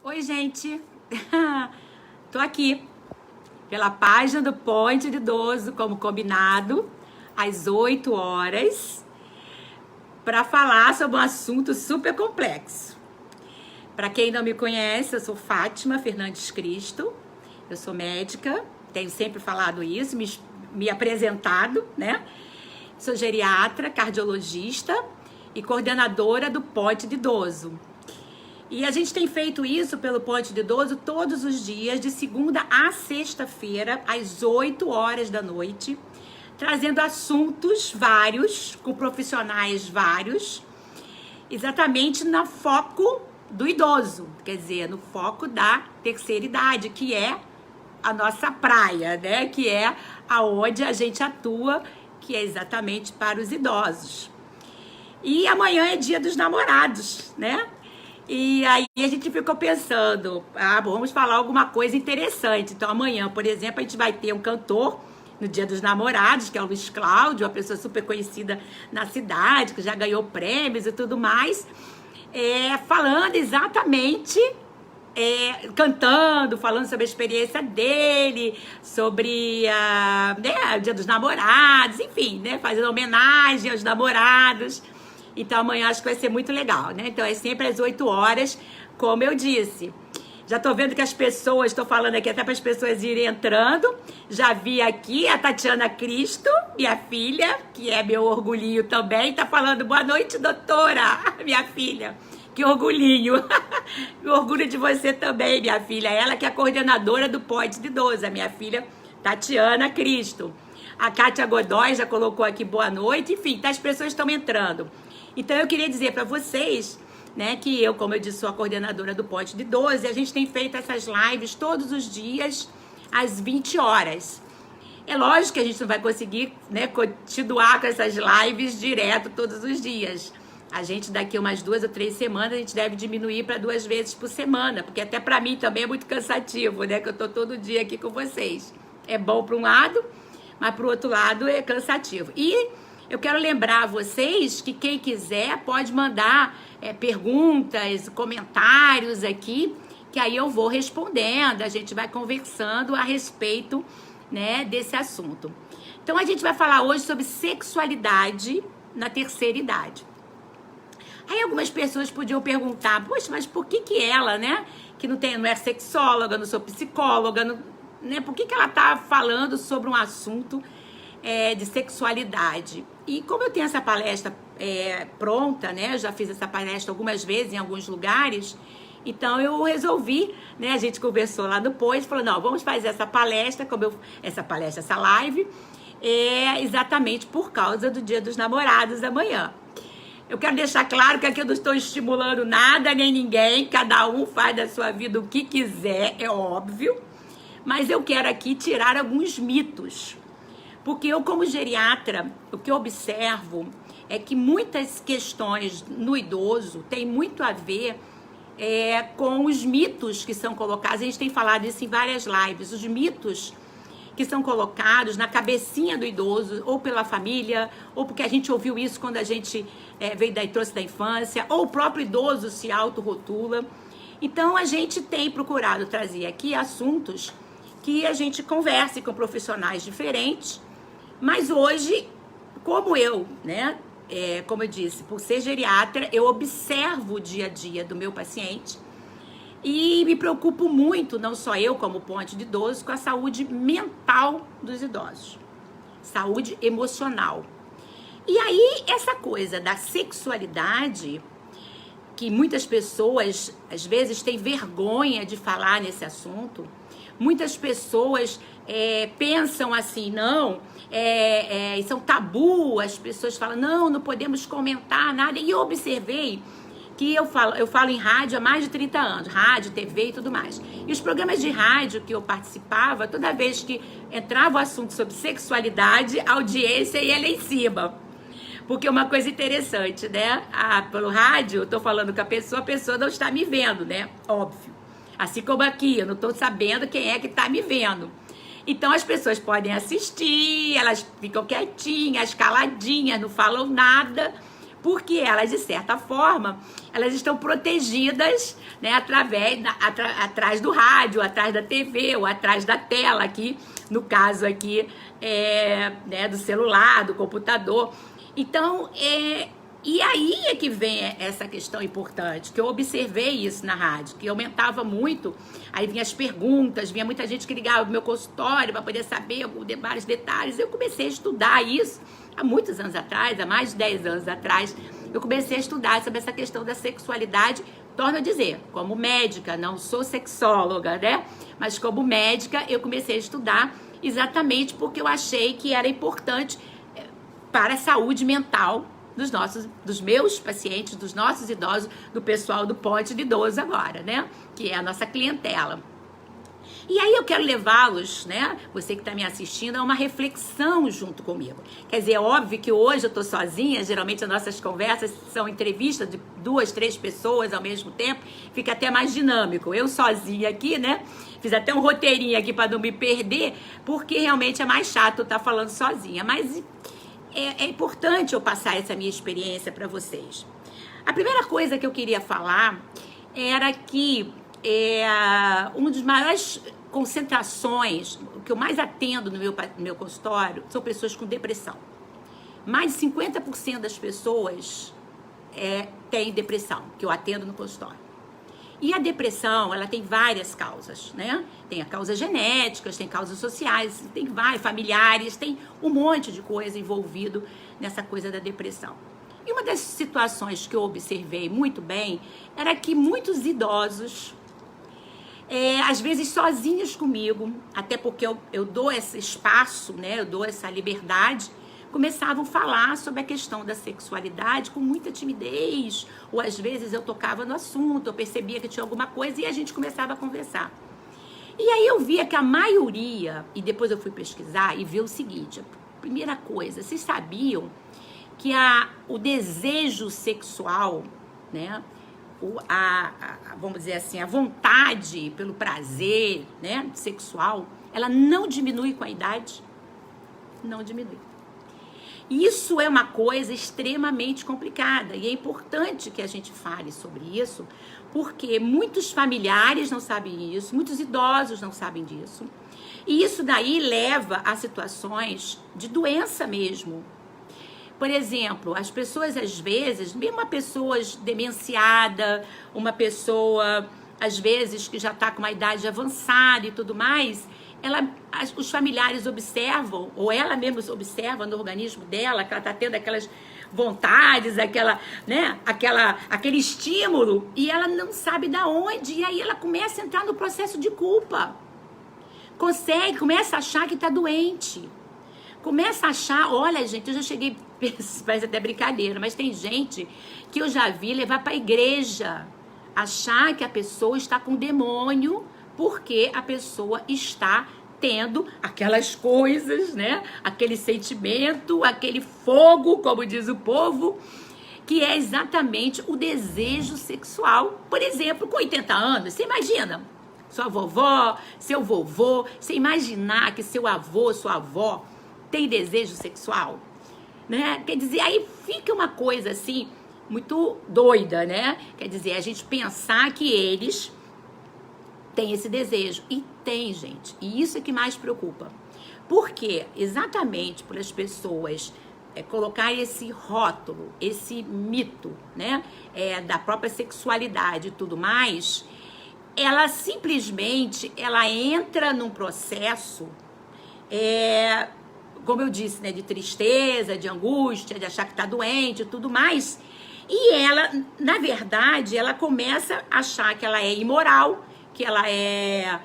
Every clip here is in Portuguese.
Oi, gente! Tô aqui pela página do Ponte de Idoso, como combinado, às 8 horas, para falar sobre um assunto super complexo. Para quem não me conhece, eu sou Fátima Fernandes Cristo, eu sou médica, tenho sempre falado isso, me apresentado, né? Sou geriatra, cardiologista e coordenadora do Ponte de Idoso. E a gente tem feito isso pelo Ponte de Idoso todos os dias, de segunda a sexta-feira, às 8 horas da noite, trazendo assuntos vários, com profissionais vários, exatamente no foco do idoso, quer dizer, no foco da terceira idade, que é a nossa praia, né? Que é aonde a gente atua, que é exatamente para os idosos. E amanhã é Dia dos Namorados, né? E aí a gente ficou pensando, vamos falar alguma coisa interessante. Então amanhã, por exemplo, a gente vai ter um cantor no Dia dos Namorados, que é o Luiz Cláudio, uma pessoa super conhecida na cidade, que já ganhou prêmios e tudo mais, falando exatamente, cantando, falando sobre a experiência dele, sobre o Dia dos Namorados, enfim, né, fazendo homenagem aos namorados. Então amanhã acho que vai ser muito legal, né? Então é sempre às 8 horas, como eu disse. Já tô vendo que as pessoas, estou falando aqui até para as pessoas irem entrando. Já vi aqui a Tatiana Cristo, minha filha, que é meu orgulhinho também, tá falando boa noite, doutora, minha filha. Que orgulhinho. Me orgulho de você também, minha filha. Ela que é a coordenadora do Ponte de Idoso, a minha filha Tatiana Cristo. A Kátia Godoy já colocou aqui boa noite. Enfim, as pessoas estão entrando. Então eu queria dizer para vocês, né, que eu, como eu disse, sou a coordenadora do Ponte de Idoso, e a gente tem feito essas lives todos os dias às 20 horas. É lógico que a gente não vai conseguir, né, continuar com essas lives direto todos os dias. A gente daqui umas 2 ou 3 semanas a gente deve diminuir para 2 vezes por semana, porque até para mim também é muito cansativo, né, que eu tô todo dia aqui com vocês. É bom para um lado, mas para o outro lado é cansativo. E eu quero lembrar a vocês que quem quiser pode mandar perguntas, comentários aqui, que aí eu vou respondendo, a gente vai conversando a respeito, né, desse assunto. Então a gente vai falar hoje sobre sexualidade na terceira idade. Aí algumas pessoas podiam perguntar, poxa, mas por que ela, né, que não é sexóloga, não sou psicóloga, né, por que ela tá falando sobre um assunto de sexualidade? E como eu tenho essa palestra pronta, né, eu já fiz essa palestra algumas vezes em alguns lugares, então eu resolvi, né, a gente conversou lá no Ponte, falou, não, vamos fazer essa palestra, essa live, exatamente por causa do Dia dos Namorados amanhã. Eu quero deixar claro que aqui eu não estou estimulando nada, nem ninguém, cada um faz da sua vida o que quiser, é óbvio, mas eu quero aqui tirar alguns mitos. Porque eu, como geriatra, o que eu observo é que muitas questões no idoso têm muito a ver com os mitos que são colocados. A gente tem falado isso em várias lives. Os mitos que são colocados na cabecinha do idoso, ou pela família, ou porque a gente ouviu isso quando a gente trouxe da infância, ou o próprio idoso se autorrotula. Então, a gente tem procurado trazer aqui assuntos que a gente converse com profissionais diferentes. Mas hoje, como eu, né, como eu disse, por ser geriatra, eu observo o dia a dia do meu paciente e me preocupo muito, não só eu como Ponte de Idoso, com a saúde mental dos idosos, saúde emocional. E aí, essa coisa da sexualidade, que muitas pessoas, às vezes, têm vergonha de falar nesse assunto, muitas pessoas pensam assim, não, isso é um tabu, as pessoas falam, não podemos comentar nada. E eu observei que eu falo em rádio há mais de 30 anos, rádio, TV e tudo mais. E os programas de rádio que eu participava, toda vez que entrava o assunto sobre sexualidade, a audiência ia lá em cima. Porque é uma coisa interessante, né? Pelo rádio, eu tô falando com a pessoa não está me vendo, né? Óbvio. Assim como aqui, eu não estou sabendo quem é que está me vendo. Então, as pessoas podem assistir, elas ficam quietinhas, caladinhas, não falam nada, porque elas, de certa forma, elas estão protegidas, né, atrás do rádio, atrás da TV ou atrás da tela aqui, no caso aqui, né, do celular, do computador. Então, e aí é que vem essa questão importante, que eu observei isso na rádio, que aumentava muito, aí vinha as perguntas, vinha muita gente que ligava pro meu consultório para poder saber vários detalhes. Eu comecei a estudar isso há muitos anos atrás, há mais de 10 anos atrás, eu comecei a estudar sobre essa questão da sexualidade. Torno a dizer, como médica, não sou sexóloga, né? Mas como médica, eu comecei a estudar exatamente porque eu achei que era importante para a saúde mental dos meus pacientes, dos nossos idosos, do pessoal do Ponte de Idoso agora, né? Que é a nossa clientela. E aí eu quero levá-los, né, você que está me assistindo, a uma reflexão junto comigo. Quer dizer, é óbvio que hoje eu estou sozinha, geralmente as nossas conversas são entrevistas de 2, 3 pessoas ao mesmo tempo, fica até mais dinâmico. Eu sozinha aqui, né, fiz até um roteirinho aqui para não me perder, porque realmente é mais chato eu estar falando sozinha, mas é importante eu passar essa minha experiência para vocês. A primeira coisa que eu queria falar era que uma das maiores concentrações, o que eu mais atendo no meu consultório, são pessoas com depressão. Mais de 50% das pessoas têm depressão, que eu atendo no consultório. E a depressão, ela tem várias causas, né? Tem causas genéticas, tem causas sociais, tem várias, familiares, tem um monte de coisa envolvido nessa coisa da depressão. E uma das situações que eu observei muito bem era que muitos idosos, às vezes sozinhos comigo, até porque eu dou esse espaço, né? Eu dou essa liberdade, começavam a falar sobre a questão da sexualidade com muita timidez, ou às vezes eu tocava no assunto, eu percebia que tinha alguma coisa e a gente começava a conversar. E aí eu via que a maioria, e depois eu fui pesquisar e vi o seguinte: a primeira coisa, vocês sabiam que o desejo sexual, né, vamos dizer assim, a vontade pelo prazer, né, sexual, ela não diminui com a idade? Não diminui. Isso é uma coisa extremamente complicada e é importante que a gente fale sobre isso, porque muitos familiares não sabem isso, muitos idosos não sabem disso. E isso daí leva a situações de doença mesmo. Por exemplo, as pessoas às vezes, mesmo uma pessoa demenciada, uma pessoa às vezes que já está com uma idade avançada e tudo mais, os familiares observam, ou ela mesma observa no organismo dela, que ela está tendo aquelas vontades, aquele estímulo, e ela não sabe de onde, e aí ela começa a entrar no processo de culpa. Começa a achar que está doente. Começa a achar, olha gente, eu já cheguei, parece até brincadeira, mas tem gente que eu já vi levar para a igreja, achar que a pessoa está com demônio, porque a pessoa está tendo aquelas coisas, né? Aquele sentimento, aquele fogo, como diz o povo, que é exatamente o desejo sexual. Por exemplo, com 80 anos, você imagina? Sua vovó, seu vovô, você imaginar que seu avô, sua avó tem desejo sexual, né? Quer dizer, aí fica uma coisa assim, muito doida, né? Quer dizer, a gente pensar que eles tem esse desejo. E tem, gente. E isso é que mais preocupa. Por quê? Exatamente por as pessoas colocar esse rótulo, esse mito, né? Da própria sexualidade e tudo mais, ela simplesmente, ela entra num processo, como eu disse, né? De tristeza, de angústia, de achar que tá doente e tudo mais. E ela, na verdade, ela começa a achar que ela é imoral, que ela é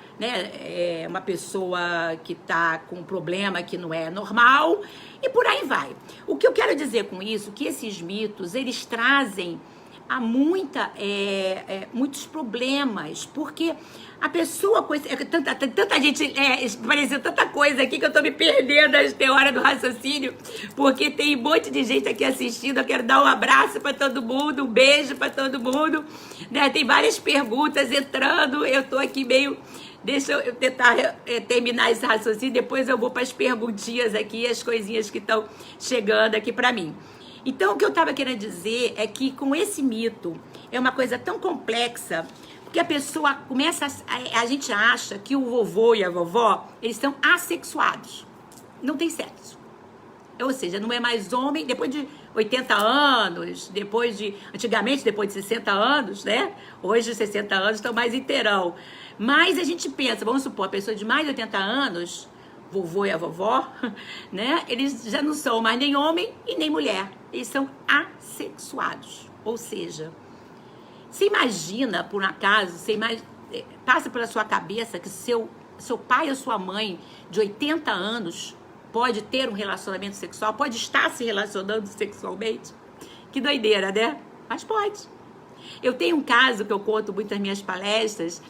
uma pessoa que está com um problema que não é normal, e por aí vai. O que eu quero dizer com isso, que esses mitos, eles trazem a muitos problemas, porque a pessoa, tanta gente, pareceu tanta coisa aqui que eu tô me perdendo a hora do raciocínio, porque tem um monte de gente aqui assistindo. Eu quero dar um abraço para todo mundo, um beijo para todo mundo, né? Tem várias perguntas entrando, eu tô aqui meio... Deixa eu tentar terminar esse raciocínio, depois eu vou para as perguntinhas aqui, as coisinhas que estão chegando aqui para mim. Então, o que eu estava querendo dizer é que com esse mito é uma coisa tão complexa, porque a pessoa começa a gente acha que o vovô e a vovó, eles são assexuados. Não tem sexo. Ou seja, não é mais homem depois de 80 anos, antigamente, depois de 60 anos, né? Hoje, 60 anos estão mais inteirão. Mas a gente pensa, vamos supor, a pessoa de mais de 80 anos, vovô e a vovó, né? Eles já não são mais nem homem e nem mulher. Eles são assexuados. Ou seja, você imagina, por um acaso, passa pela sua cabeça que seu pai ou sua mãe de 80 anos pode ter um relacionamento sexual, pode estar se relacionando sexualmente? Que doideira, né? Mas pode. Eu tenho um caso que eu conto muito nas minhas palestras,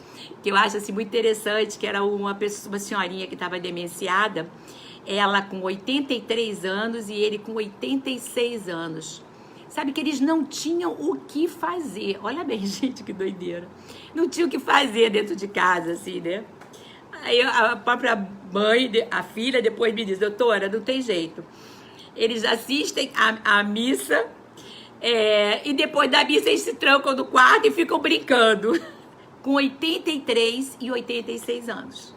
que eu acho assim, muito interessante, que era uma senhorinha que estava demenciada, ela com 83 anos e ele com 86 anos. Sabe que eles não tinham o que fazer. Olha bem, gente, que doideira. Não tinham o que fazer dentro de casa, assim, né? Aí a própria mãe, a filha, depois me diz, doutora, não tem jeito. Eles assistem a missa e depois da missa eles se trancam no quarto e ficam brincando. Com 83 e 86 anos.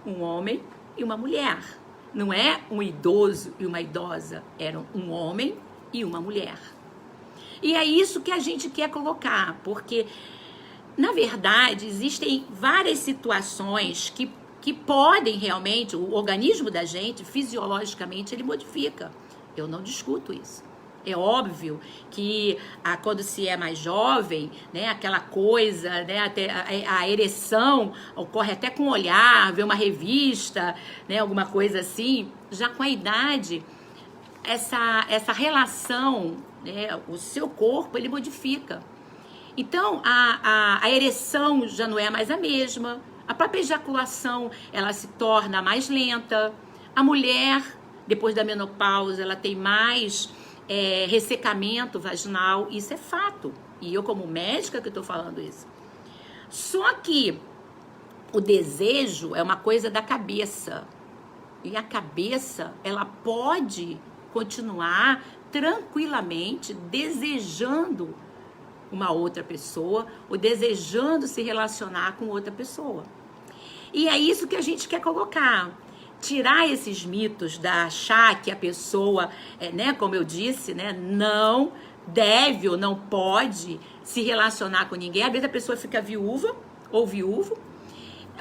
Um homem e uma mulher. Não é um idoso e uma idosa. Eram um homem e uma mulher. E é isso que a gente quer colocar, porque, na verdade, existem várias situações que podem realmente, o organismo da gente, fisiologicamente, ele modifica. Eu não discuto isso. É óbvio que quando se é mais jovem, né, aquela coisa, né, até a ereção ocorre até com o olhar, ver uma revista, né, alguma coisa assim. Já com a idade, essa relação, né, o seu corpo, ele modifica. Então, a ereção já não é mais a mesma. A própria ejaculação, ela se torna mais lenta. A mulher, depois da menopausa, ela tem mais ressecamento vaginal. Isso é fato. E eu, como médica, que estou falando isso. Só que o desejo é uma coisa da cabeça. E a cabeça, ela pode continuar tranquilamente desejando uma outra pessoa ou desejando se relacionar com outra pessoa. E é isso que a gente quer colocar. Tirar esses mitos da achar que a pessoa, né, como eu disse, né, não deve ou não pode se relacionar com ninguém. Às vezes a pessoa fica viúva ou viúvo,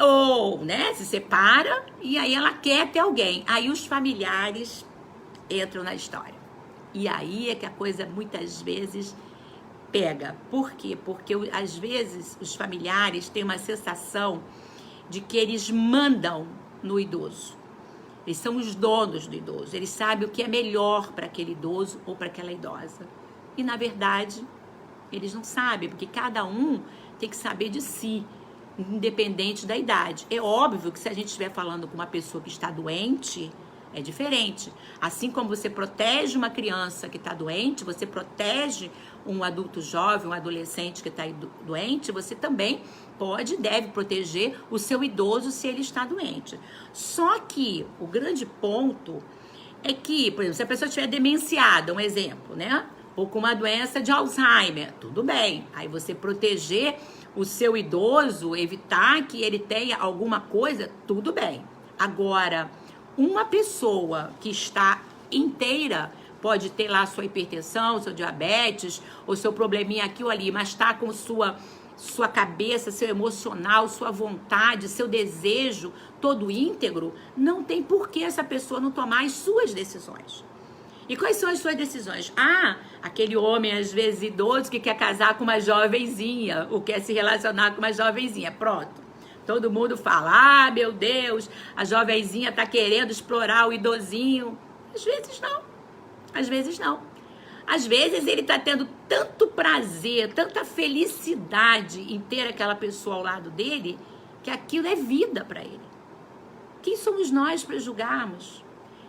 ou, né, se separa e aí ela quer ter alguém. Aí os familiares entram na história. E aí é que a coisa muitas vezes pega. Por quê? Porque às vezes os familiares têm uma sensação de que eles mandam no idoso. Eles são os donos do idoso. Eles sabem o que é melhor para aquele idoso ou para aquela idosa. E, na verdade, eles não sabem, porque cada um tem que saber de si, independente da idade. É óbvio que se a gente estiver falando com uma pessoa que está doente, é diferente. Assim como você protege uma criança que está doente, você protege um adulto jovem, um adolescente que está doente, você também pode e deve proteger o seu idoso se ele está doente. Só que o grande ponto é que, por exemplo, se a pessoa estiver demenciada, um exemplo, né? Ou com uma doença de Alzheimer, tudo bem. Aí você proteger o seu idoso, evitar que ele tenha alguma coisa, tudo bem. Agora, uma pessoa que está inteira pode ter lá sua hipertensão, seu diabetes, ou seu probleminha aqui ou ali, mas está com sua cabeça, seu emocional, sua vontade, seu desejo todo íntegro, não tem por que essa pessoa não tomar as suas decisões. E quais são as suas decisões? Aquele homem, às vezes idoso, que quer casar com uma jovenzinha, ou quer se relacionar com uma jovenzinha. Pronto. Todo mundo fala, meu Deus, a jovenzinha tá querendo explorar o idosinho. Às vezes não. Às vezes não. Às vezes ele tá tendo tanto prazer, tanta felicidade em ter aquela pessoa ao lado dele, que aquilo é vida para ele. Quem somos nós para julgarmos?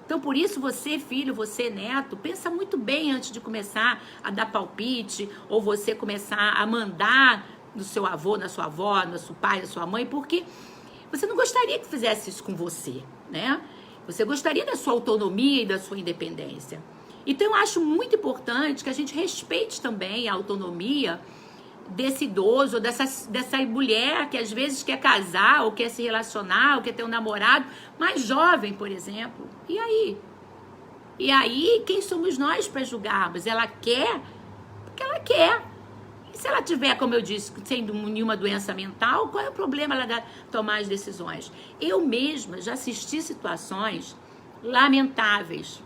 Então, por isso, você, filho, você, neto, pensa muito bem antes de começar a dar palpite, ou você começar a mandar no seu avô, na sua avó, no seu pai, na sua mãe, porque você não gostaria que fizesse isso com você, né? Você gostaria da sua autonomia e da sua independência. Então eu acho muito importante que a gente respeite também a autonomia desse idoso, dessa mulher que às vezes quer casar, ou quer se relacionar, ou quer ter um namorado mais jovem, por exemplo. E aí? E aí, quem somos nós para julgarmos? Ela quer porque ela quer. E se ela tiver, como eu disse, sem nenhuma doença mental, qual é o problema ela tomar as decisões? Eu mesma já assisti situações lamentáveis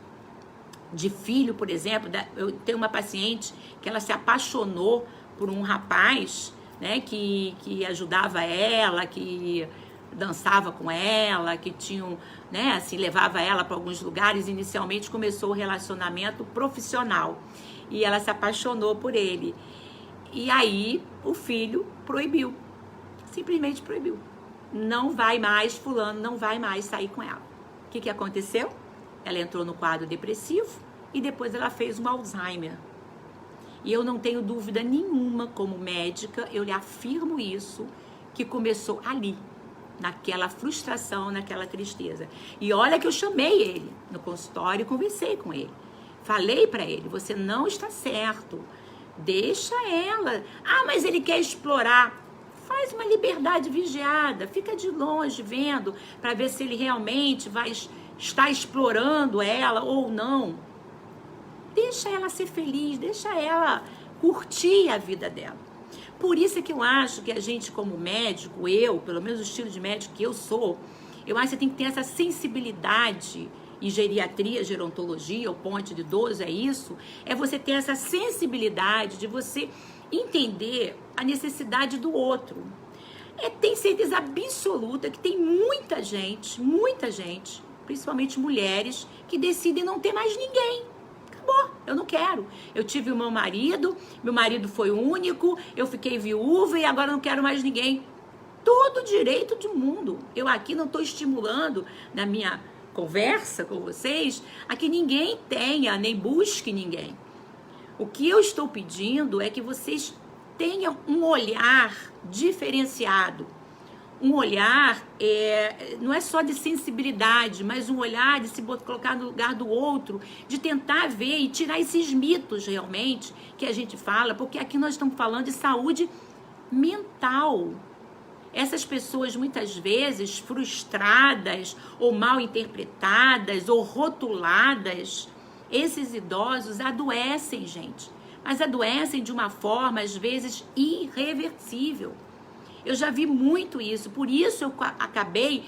de filho, por exemplo. Eu tenho uma paciente que ela se apaixonou por um rapaz, né, que ajudava ela, que dançava com ela, que tinha, né, assim, levava ela para alguns lugares. Inicialmente começou o relacionamento profissional e ela se apaixonou por ele. E aí o filho proibiu, simplesmente proibiu. Não vai mais, fulano não vai mais sair com ela. O que aconteceu? Ela entrou no quadro depressivo e depois ela fez um Alzheimer. E eu não tenho dúvida nenhuma, como médica, eu lhe afirmo isso, que começou ali, naquela frustração, naquela tristeza. E olha que eu chamei ele no consultório e conversei com ele. Falei para ele, você não está certo, deixa ela. Ah, mas ele quer explorar. Faz uma liberdade vigiada, fica de longe vendo, para ver se ele realmente vai estar explorando ela ou não. Deixa ela ser feliz, deixa ela curtir a vida dela. Por isso é que eu acho que a gente, como médico, eu, pelo menos o estilo de médico que eu sou, eu acho que você tem que ter essa sensibilidade. E geriatria, gerontologia, o ponte de idoso, é isso. É você ter essa sensibilidade de você entender a necessidade do outro. Tem certeza absoluta que tem muita gente, principalmente mulheres, que decidem não ter mais ninguém. Acabou, eu não quero. Eu tive o meu marido foi único, eu fiquei viúva e agora não quero mais ninguém. Todo direito do mundo. Eu aqui não estou estimulando na minha conversa com vocês a que ninguém tenha, nem busque ninguém. O que eu estou pedindo é que vocês tenham um olhar diferenciado. Um olhar, não é só de sensibilidade, mas um olhar de se colocar no lugar do outro, de tentar ver e tirar esses mitos realmente que a gente fala, porque aqui nós estamos falando de saúde mental. Essas pessoas muitas vezes frustradas ou mal interpretadas ou rotuladas, esses idosos adoecem, gente, mas adoecem de uma forma às vezes irreversível. Eu já vi muito isso, por isso eu acabei,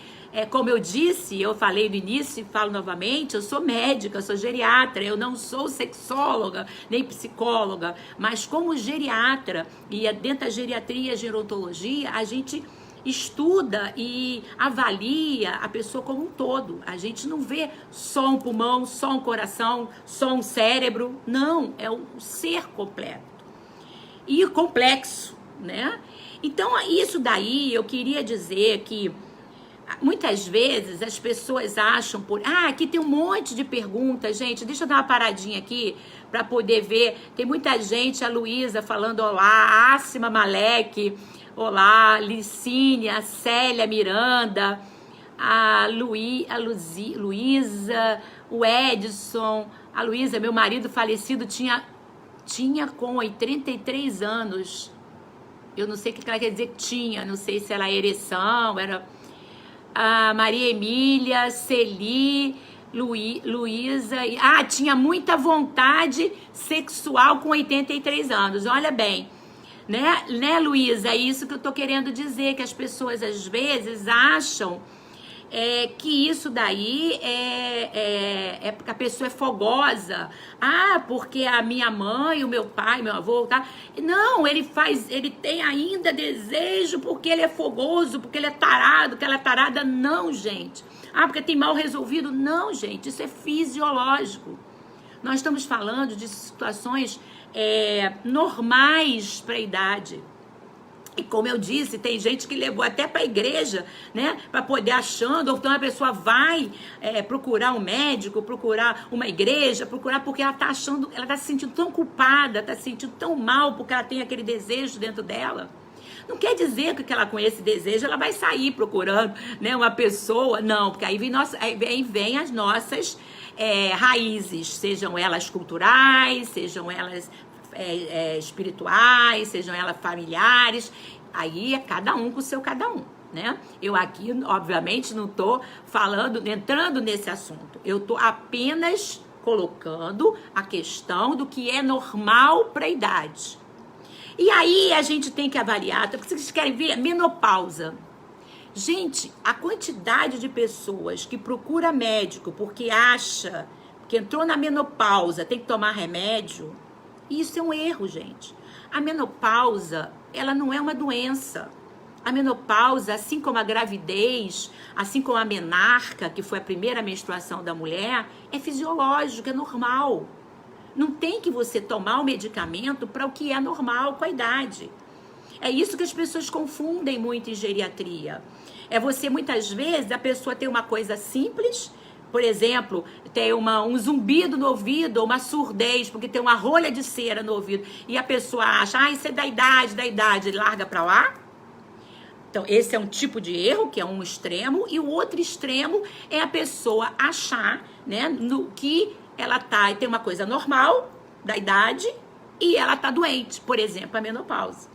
como eu disse, eu falei no início e falo novamente, eu sou médica, eu sou geriatra, eu não sou sexóloga, nem psicóloga, mas como geriatra, e dentro da geriatria e gerontologia, a gente estuda e avalia a pessoa como um todo. A gente não vê só um pulmão, só um coração, só um cérebro, não, é um ser completo e complexo, né? Então, isso daí eu queria dizer que muitas vezes as pessoas acham aqui tem um monte de perguntas, gente. Deixa eu dar uma paradinha aqui para poder ver. Tem muita gente, a Luísa falando olá, a Ássima Malek, olá, Licínia, a Célia Miranda, a Luísa, o Edson. A Luísa, meu marido falecido, tinha com 83 anos. Eu não sei o que ela quer dizer que tinha, não sei se era ereção, era a Maria Emília, Celi, Luísa. Tinha muita vontade sexual com 83 anos, olha bem. Né, Luísa? É isso que eu tô querendo dizer, que as pessoas às vezes acham que isso daí porque a pessoa é fogosa. Porque a minha mãe, o meu pai, meu avô, tá? Não, ele tem ainda desejo porque ele é fogoso, porque ele é tarado, que ela é tarada. Não, gente. Porque tem mal resolvido. Não, gente, isso é fisiológico. Nós estamos falando de situações normais para a idade. E como eu disse, tem gente que levou até para a igreja, né? Para poder achando, ou então a pessoa vai procurar um médico, procurar uma igreja, porque ela está achando, ela está se sentindo tão culpada, está se sentindo tão mal porque ela tem aquele desejo dentro dela. Não quer dizer que ela com esse desejo ela vai sair procurando, né, uma pessoa, não, porque aí vem as nossas raízes, sejam elas culturais, sejam elas espirituais, sejam elas familiares, aí é cada um com o seu cada um, né? Eu aqui, obviamente, não tô entrando nesse assunto, eu tô apenas colocando a questão do que é normal para a idade. E aí a gente tem que avaliar, porque vocês querem ver menopausa. Gente, a quantidade de pessoas que procura médico porque acha que entrou na menopausa, tem que tomar remédio, isso é um erro, gente. A menopausa, ela não é uma doença. A menopausa, assim como a gravidez, assim como a menarca, que foi a primeira menstruação da mulher, é fisiológico, é normal. Não tem que você tomar o medicamento para o que é normal com a idade. É isso que as pessoas confundem muito em geriatria. É você, muitas vezes, a pessoa tem uma coisa simples, por exemplo, tem um zumbido no ouvido, ou uma surdez, porque tem uma rolha de cera no ouvido, e a pessoa acha, isso é da idade, larga para lá. Então, esse é um tipo de erro, que é um extremo, e o outro extremo é a pessoa achar, né, que ela tem uma coisa normal da idade e ela tá doente, por exemplo, a menopausa.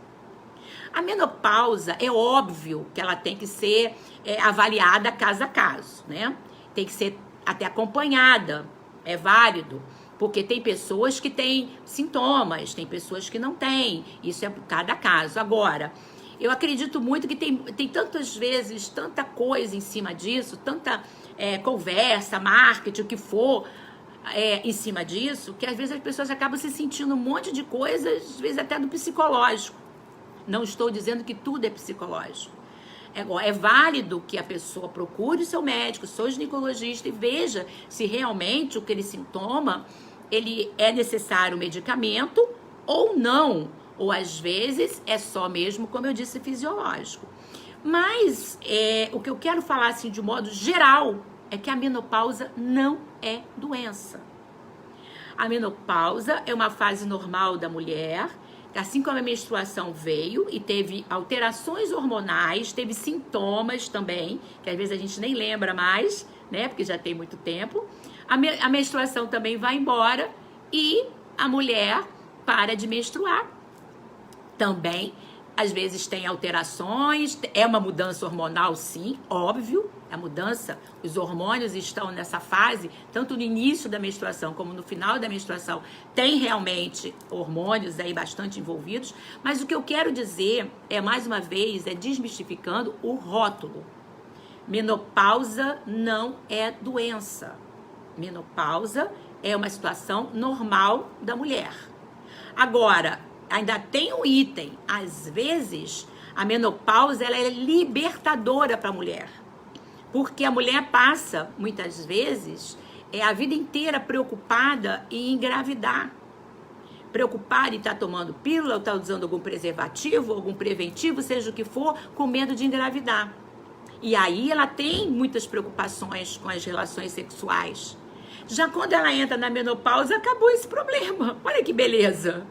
A menopausa, é óbvio que ela tem que ser avaliada caso a caso, né? Tem que ser até acompanhada, é válido, porque tem pessoas que têm sintomas, tem pessoas que não têm, isso é cada caso. Agora, eu acredito muito que tem tantas vezes, tanta coisa em cima disso, tanta conversa, marketing, o que for, em cima disso, que às vezes as pessoas acabam se sentindo um monte de coisas, às vezes até do psicológico. Não estou dizendo que tudo é psicológico. É válido que a pessoa procure o seu médico, seu ginecologista e veja se realmente aquele sintoma, ele é necessário medicamento ou não. Ou às vezes é só mesmo, como eu disse, fisiológico. Mas o que eu quero falar assim de modo geral é que a menopausa não é doença. A menopausa é uma fase normal da mulher, assim como a menstruação veio e teve alterações hormonais, teve sintomas também, que às vezes a gente nem lembra mais, né, porque já tem muito tempo. A menstruação também vai embora e a mulher para de menstruar. Também, às vezes tem alterações, é uma mudança hormonal, sim, óbvio, a mudança, os hormônios estão nessa fase, tanto no início da menstruação como no final da menstruação, tem realmente hormônios aí bastante envolvidos, mas o que eu quero dizer mais uma vez, desmistificando o rótulo. Menopausa não é doença. Menopausa é uma situação normal da mulher. Agora, ainda tem um item, às vezes a menopausa ela é libertadora para a mulher, porque a mulher passa muitas vezes a vida inteira preocupada em engravidar, preocupada em estar tomando pílula, ou estar usando algum preservativo, algum preventivo, seja o que for, com medo de engravidar. E aí ela tem muitas preocupações com as relações sexuais. Já quando ela entra na menopausa, acabou esse problema. Olha que beleza!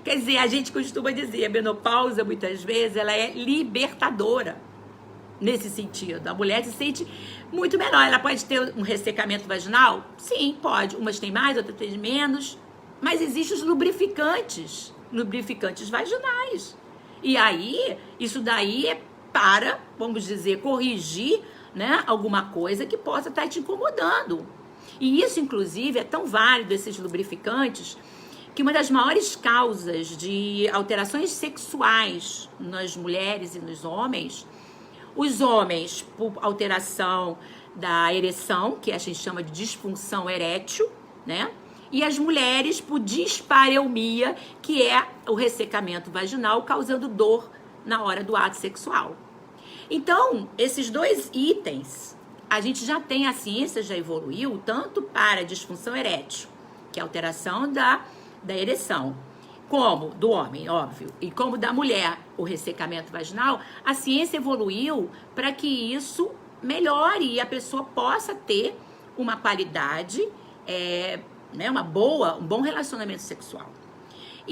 Quer dizer, a gente costuma dizer, a menopausa, muitas vezes, ela é libertadora, nesse sentido. A mulher se sente muito melhor. Ela pode ter um ressecamento vaginal? Sim, pode. Umas têm mais, outras têm menos. Mas existem os lubrificantes vaginais. E aí, isso daí é para, vamos dizer, corrigir, né, alguma coisa que possa estar te incomodando. E isso, inclusive, é tão válido, esses lubrificantes, que uma das maiores causas de alterações sexuais nas mulheres e nos homens, os homens por alteração da ereção, que a gente chama de disfunção erétil, né? E as mulheres por dispareunia, que é o ressecamento vaginal causando dor na hora do ato sexual. Então, esses dois itens, a gente já tem, a ciência já evoluiu tanto para a disfunção erétil, que é a alteração da ereção, como do homem, óbvio, e como da mulher, o ressecamento vaginal, a ciência evoluiu para que isso melhore e a pessoa possa ter uma qualidade, né, um bom relacionamento sexual.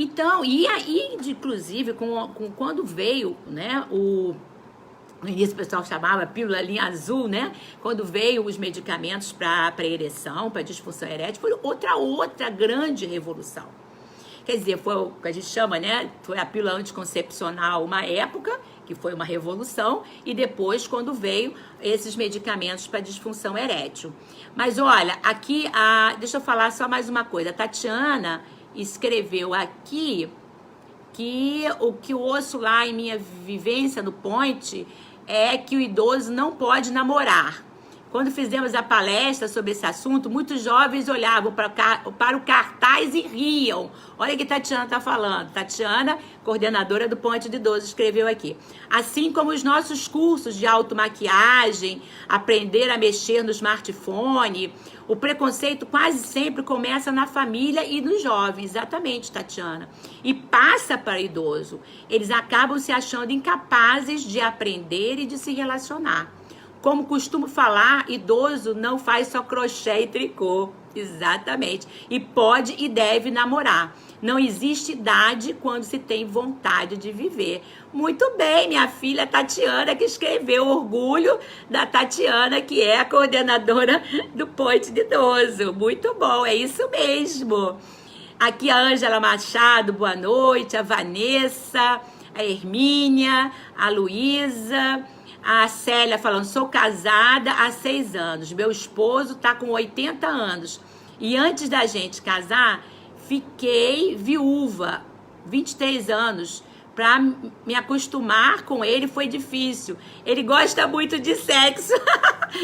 Então, e aí, inclusive, quando veio, né, no início o pessoal chamava pílula linha azul, né? Quando veio os medicamentos para ereção, para disfunção erétil, foi outra grande revolução. Quer dizer, foi o que a gente chama, né? Foi a pílula anticoncepcional uma época, que foi uma revolução, e depois quando veio esses medicamentos para disfunção erétil. Mas olha, aqui, deixa eu falar só mais uma coisa. A Tatiana escreveu aqui que o que eu ouço lá em minha vivência no Point é que o idoso não pode namorar. Quando fizemos a palestra sobre esse assunto, muitos jovens olhavam para o cartaz e riam. Olha o que a Tatiana está falando. Tatiana, coordenadora do Ponte de Idosos, escreveu aqui. Assim como os nossos cursos de automaquiagem, aprender a mexer no smartphone, o preconceito quase sempre começa na família e nos jovens. Exatamente, Tatiana. E passa para o idoso. Eles acabam se achando incapazes de aprender e de se relacionar. Como costumo falar, idoso não faz só crochê e tricô. Exatamente. E pode e deve namorar. Não existe idade quando se tem vontade de viver. Muito bem, minha filha Tatiana, que escreveu. Orgulho da Tatiana, que é a coordenadora do Ponte de Idoso. Muito bom, é isso mesmo. Aqui a Ângela Machado, boa noite. A Vanessa, a Hermínia, a Luísa... A Célia falando, sou casada há 6 anos, meu esposo tá com 80 anos. E antes da gente casar, fiquei viúva, 23 anos. Para me acostumar com ele foi difícil. Ele gosta muito de sexo.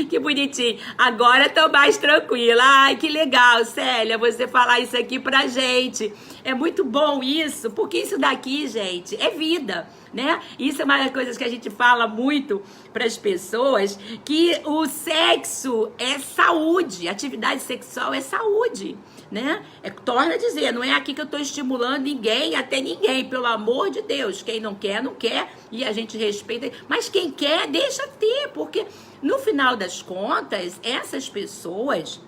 Que bonitinho. Agora tô mais tranquila. Ai, que legal, Célia, você falar isso aqui pra gente. É muito bom isso, porque isso daqui, gente, é vida, né? Isso é uma das coisas que a gente fala muito para as pessoas, que o sexo é saúde, atividade sexual é saúde, né? Torna a dizer, não é aqui que eu estou estimulando ninguém, até ninguém, pelo amor de Deus. Quem não quer, não quer, e a gente respeita. Mas quem quer, deixa ter, porque no final das contas, essas pessoas...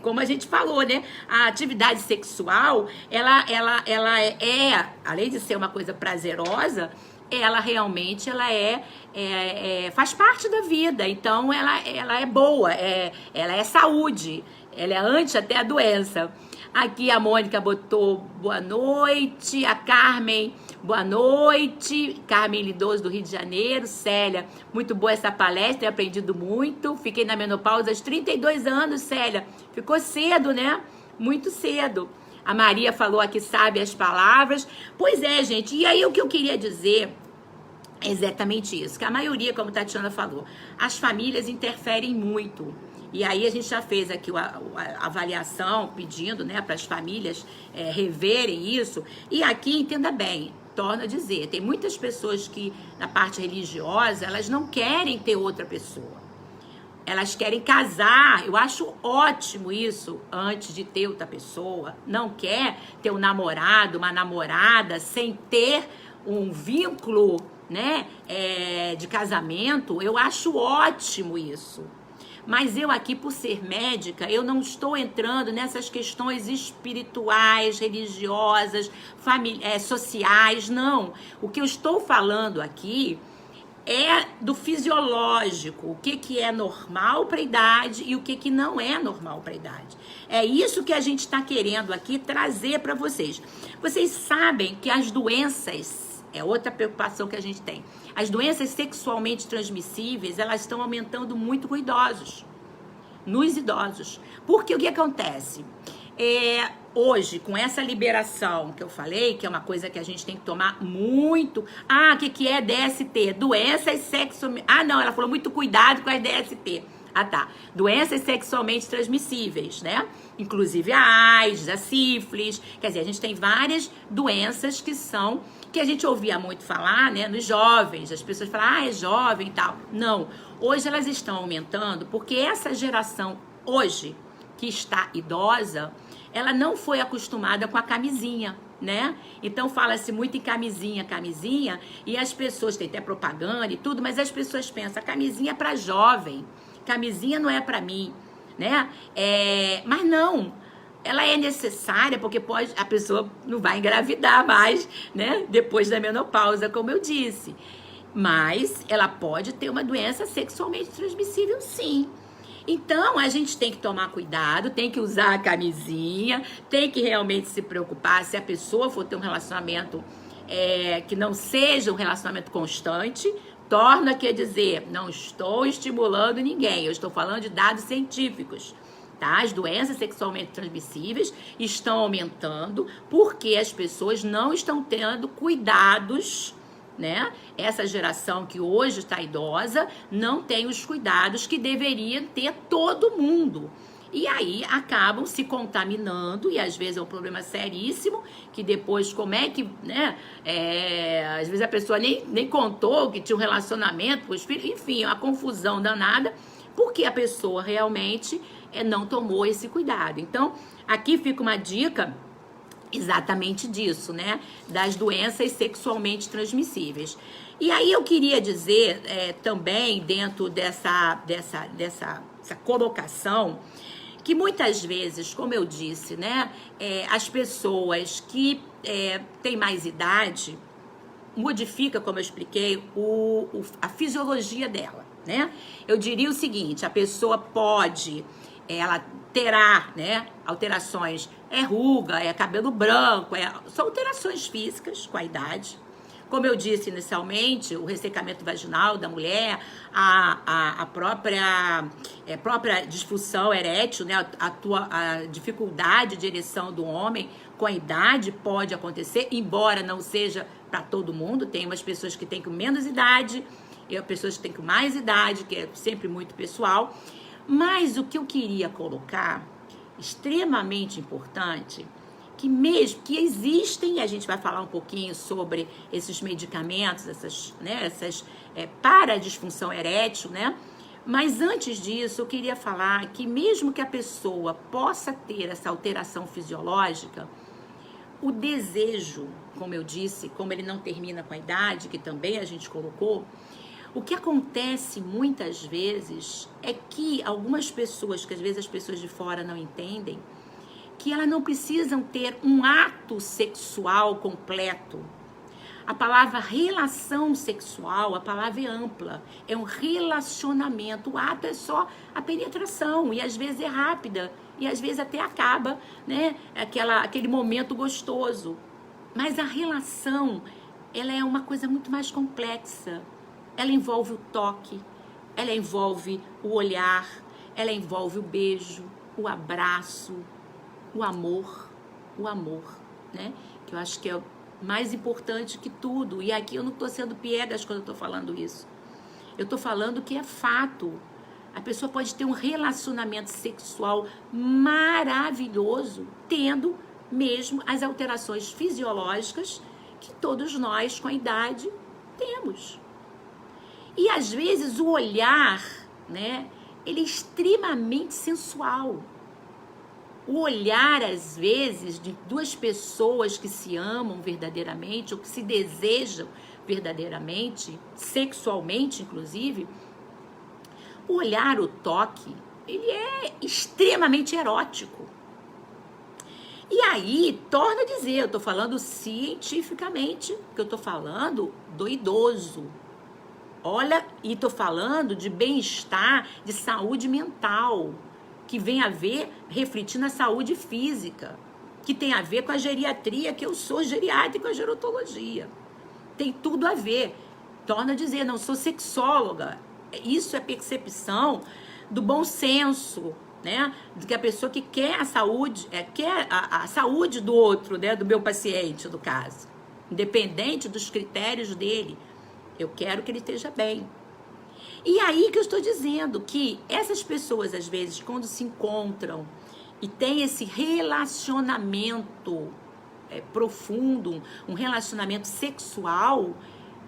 como a gente falou, né? A atividade sexual, ela é, além de ser uma coisa prazerosa, ela realmente faz parte da vida. Então, ela é boa, ela é saúde, ela é antes até a doença. Aqui a Mônica botou boa noite, a Carmen, boa noite, Carmen Lidoso do Rio de Janeiro, Célia, muito boa essa palestra, tenho aprendido muito, fiquei na menopausa aos 32 anos, Célia, ficou cedo, né? Muito cedo. A Maria falou aqui, sabe as palavras. Pois é, gente, e aí o que eu queria dizer é exatamente isso, que a maioria, como a Tatiana falou, as famílias interferem muito. E aí a gente já fez aqui a avaliação, pedindo, né, para as famílias reverem isso. E aqui, entenda bem, torno a dizer, tem muitas pessoas que, na parte religiosa, elas não querem ter outra pessoa. Elas querem casar, eu acho ótimo isso, antes de ter outra pessoa. Não quer ter um namorado, uma namorada, sem ter um vínculo, né, de casamento. Eu acho ótimo isso. Mas eu aqui, por ser médica, eu não estou entrando nessas questões espirituais, religiosas, sociais, não. O que eu estou falando aqui é do fisiológico, o que é normal para a idade e o que não é normal para a idade. É isso que a gente está querendo aqui trazer para vocês. Vocês sabem que as doenças... É outra preocupação que a gente tem. As doenças sexualmente transmissíveis, elas estão aumentando muito com idosos. Nos idosos. Porque o que acontece? Hoje, com essa liberação que eu falei, que é uma coisa que a gente tem que tomar muito... o que é DST? Doenças sexualmente... não, ela falou muito cuidado com as DST. Tá. Doenças sexualmente transmissíveis, né? Inclusive a AIDS, a sífilis. Quer dizer, a gente tem várias doenças que a gente ouvia muito falar, né? Nos jovens. As pessoas falam, é jovem e tal. Não. Hoje elas estão aumentando porque essa geração hoje, que está idosa, ela não foi acostumada com a camisinha, né? Então fala-se muito em camisinha, e as pessoas, tem até propaganda e tudo, mas as pessoas pensam, a camisinha é para jovem. Camisinha não é para mim, né? Mas não, ela é necessária porque a pessoa não vai engravidar mais, né? Depois da menopausa, como eu disse. Mas ela pode ter uma doença sexualmente transmissível, sim. Então, a gente tem que tomar cuidado, tem que usar a camisinha, tem que realmente se preocupar se a pessoa for ter um relacionamento que não seja um relacionamento constante. Torno aqui a dizer, não estou estimulando ninguém, eu estou falando de dados científicos. Tá? As doenças sexualmente transmissíveis estão aumentando porque as pessoas não estão tendo cuidados, né? Essa geração que hoje está idosa não tem os cuidados que deveria ter todo mundo. E aí acabam se contaminando, e às vezes é um problema seríssimo, que depois como é que, né? Às vezes a pessoa nem contou que tinha um relacionamento com os filhos, enfim, uma confusão danada, porque a pessoa realmente não tomou esse cuidado. Então, aqui fica uma dica exatamente disso, né? Das doenças sexualmente transmissíveis. E aí eu queria dizer também, dentro dessa colocação, que muitas vezes, como eu disse, né? As pessoas que têm mais idade modifica, como eu expliquei, a fisiologia dela, né? Eu diria o seguinte, a pessoa ela terá, né, alterações, ruga, cabelo branco, são alterações físicas com a idade. Como eu disse inicialmente, o ressecamento vaginal da mulher, a própria disfunção erétil, né, a dificuldade de ereção do homem com a idade pode acontecer, embora não seja para todo mundo. Tem umas pessoas que têm com menos idade e pessoas que têm com mais idade, que é sempre muito pessoal. Mas o que eu queria colocar, extremamente importante, que mesmo que existem, a gente vai falar um pouquinho sobre esses medicamentos, para a disfunção erétil, né? Mas antes disso, eu queria falar que mesmo que a pessoa possa ter essa alteração fisiológica, o desejo, como eu disse, como ele não termina com a idade, que também a gente colocou, o que acontece muitas vezes é que algumas pessoas, que às vezes as pessoas de fora não entendem, que elas não precisam ter um ato sexual completo. A palavra relação sexual, a palavra é ampla, é um relacionamento. O ato é só a penetração e às vezes é rápida e às vezes até acaba, né, aquele momento gostoso. Mas a relação, ela é uma coisa muito mais complexa. Ela envolve o toque, ela envolve o olhar, ela envolve o beijo, o abraço, o amor, né? Que eu acho que é o mais importante que tudo. E aqui eu não estou sendo piegas quando eu estou falando isso. Eu estou falando que é fato. A pessoa pode ter um relacionamento sexual maravilhoso, tendo mesmo as alterações fisiológicas que todos nós, com a idade, temos. E às vezes o olhar, né, ele é extremamente sensual. O olhar, às vezes, de duas pessoas que se amam verdadeiramente ou que se desejam verdadeiramente, sexualmente inclusive, o olhar, o toque, ele é extremamente erótico. E aí, torno a dizer, eu estou falando cientificamente, porque eu estou falando do idoso. Olha, e estou falando de bem-estar, de saúde mental, que vem a ver, refletir na saúde física, que tem a ver com a geriatria, que eu sou geriatra e com a gerontologia. Tem tudo a ver. Torno a dizer, não sou sexóloga. Isso é percepção do bom senso, né? De que a pessoa que quer a saúde, quer a saúde do outro, né? Do meu paciente, no caso. Independente dos critérios dele. Eu quero que ele esteja bem. E aí que eu estou dizendo que essas pessoas, às vezes, quando se encontram e tem esse relacionamento profundo, um relacionamento sexual,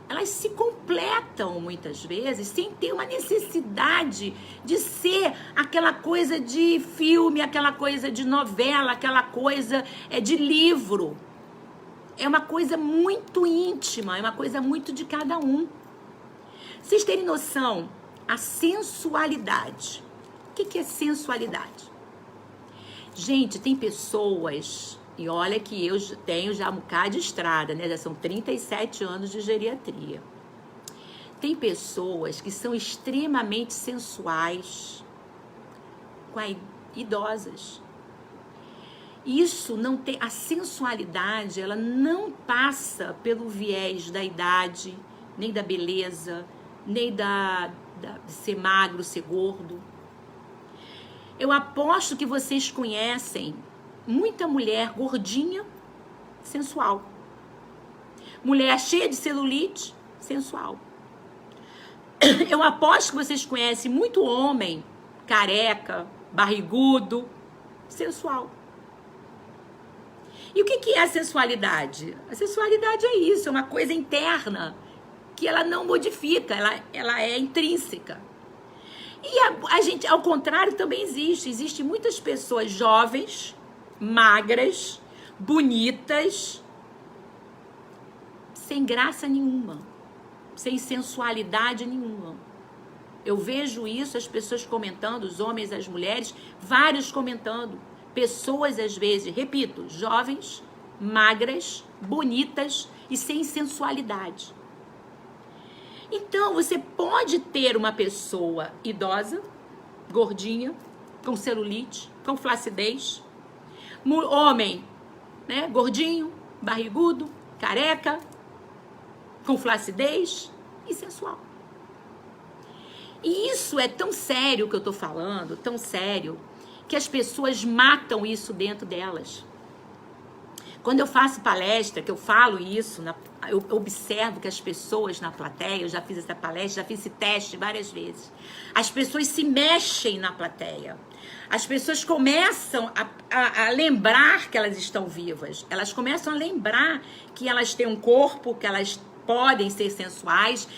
elas se completam muitas vezes sem ter uma necessidade de ser aquela coisa de filme, aquela coisa de novela, aquela coisa de livro. É uma coisa muito íntima, é uma coisa muito de cada um. Vocês terem noção, a sensualidade. O que é sensualidade? Gente, tem pessoas, e olha que eu tenho já um bocado de estrada, né? Já são 37 anos de geriatria. Tem pessoas que são extremamente sensuais com idosas. Isso não tem, a sensualidade, ela não passa pelo viés da idade, nem da beleza, nem de ser magro, ser gordo. Eu aposto que vocês conhecem muita mulher gordinha, sensual. Mulher cheia de celulite, sensual. Eu aposto que vocês conhecem muito homem careca, barrigudo, sensual. E o que é a sensualidade? A sensualidade é isso, é uma coisa interna, que ela não modifica, ela é intrínseca. E a gente, ao contrário, também existe. Existem muitas pessoas jovens, magras, bonitas, sem graça nenhuma, sem sensualidade nenhuma. Eu vejo isso, as pessoas comentando, os homens, as mulheres, vários comentando. Pessoas, às vezes, repito, jovens, magras, bonitas e sem sensualidade. Então, você pode ter uma pessoa idosa, gordinha, com celulite, com flacidez. Homem, né, gordinho, barrigudo, careca, com flacidez e sensual. E isso é tão sério que eu tô falando, tão sério, que as pessoas matam isso dentro delas. Quando eu faço palestra, que eu falo isso, eu observo que as pessoas na plateia, eu já fiz essa palestra, já fiz esse teste várias vezes, as pessoas se mexem na plateia. As pessoas começam a lembrar que elas estão vivas. Elas começam a lembrar que elas têm um corpo, que elas podem ser sensuais.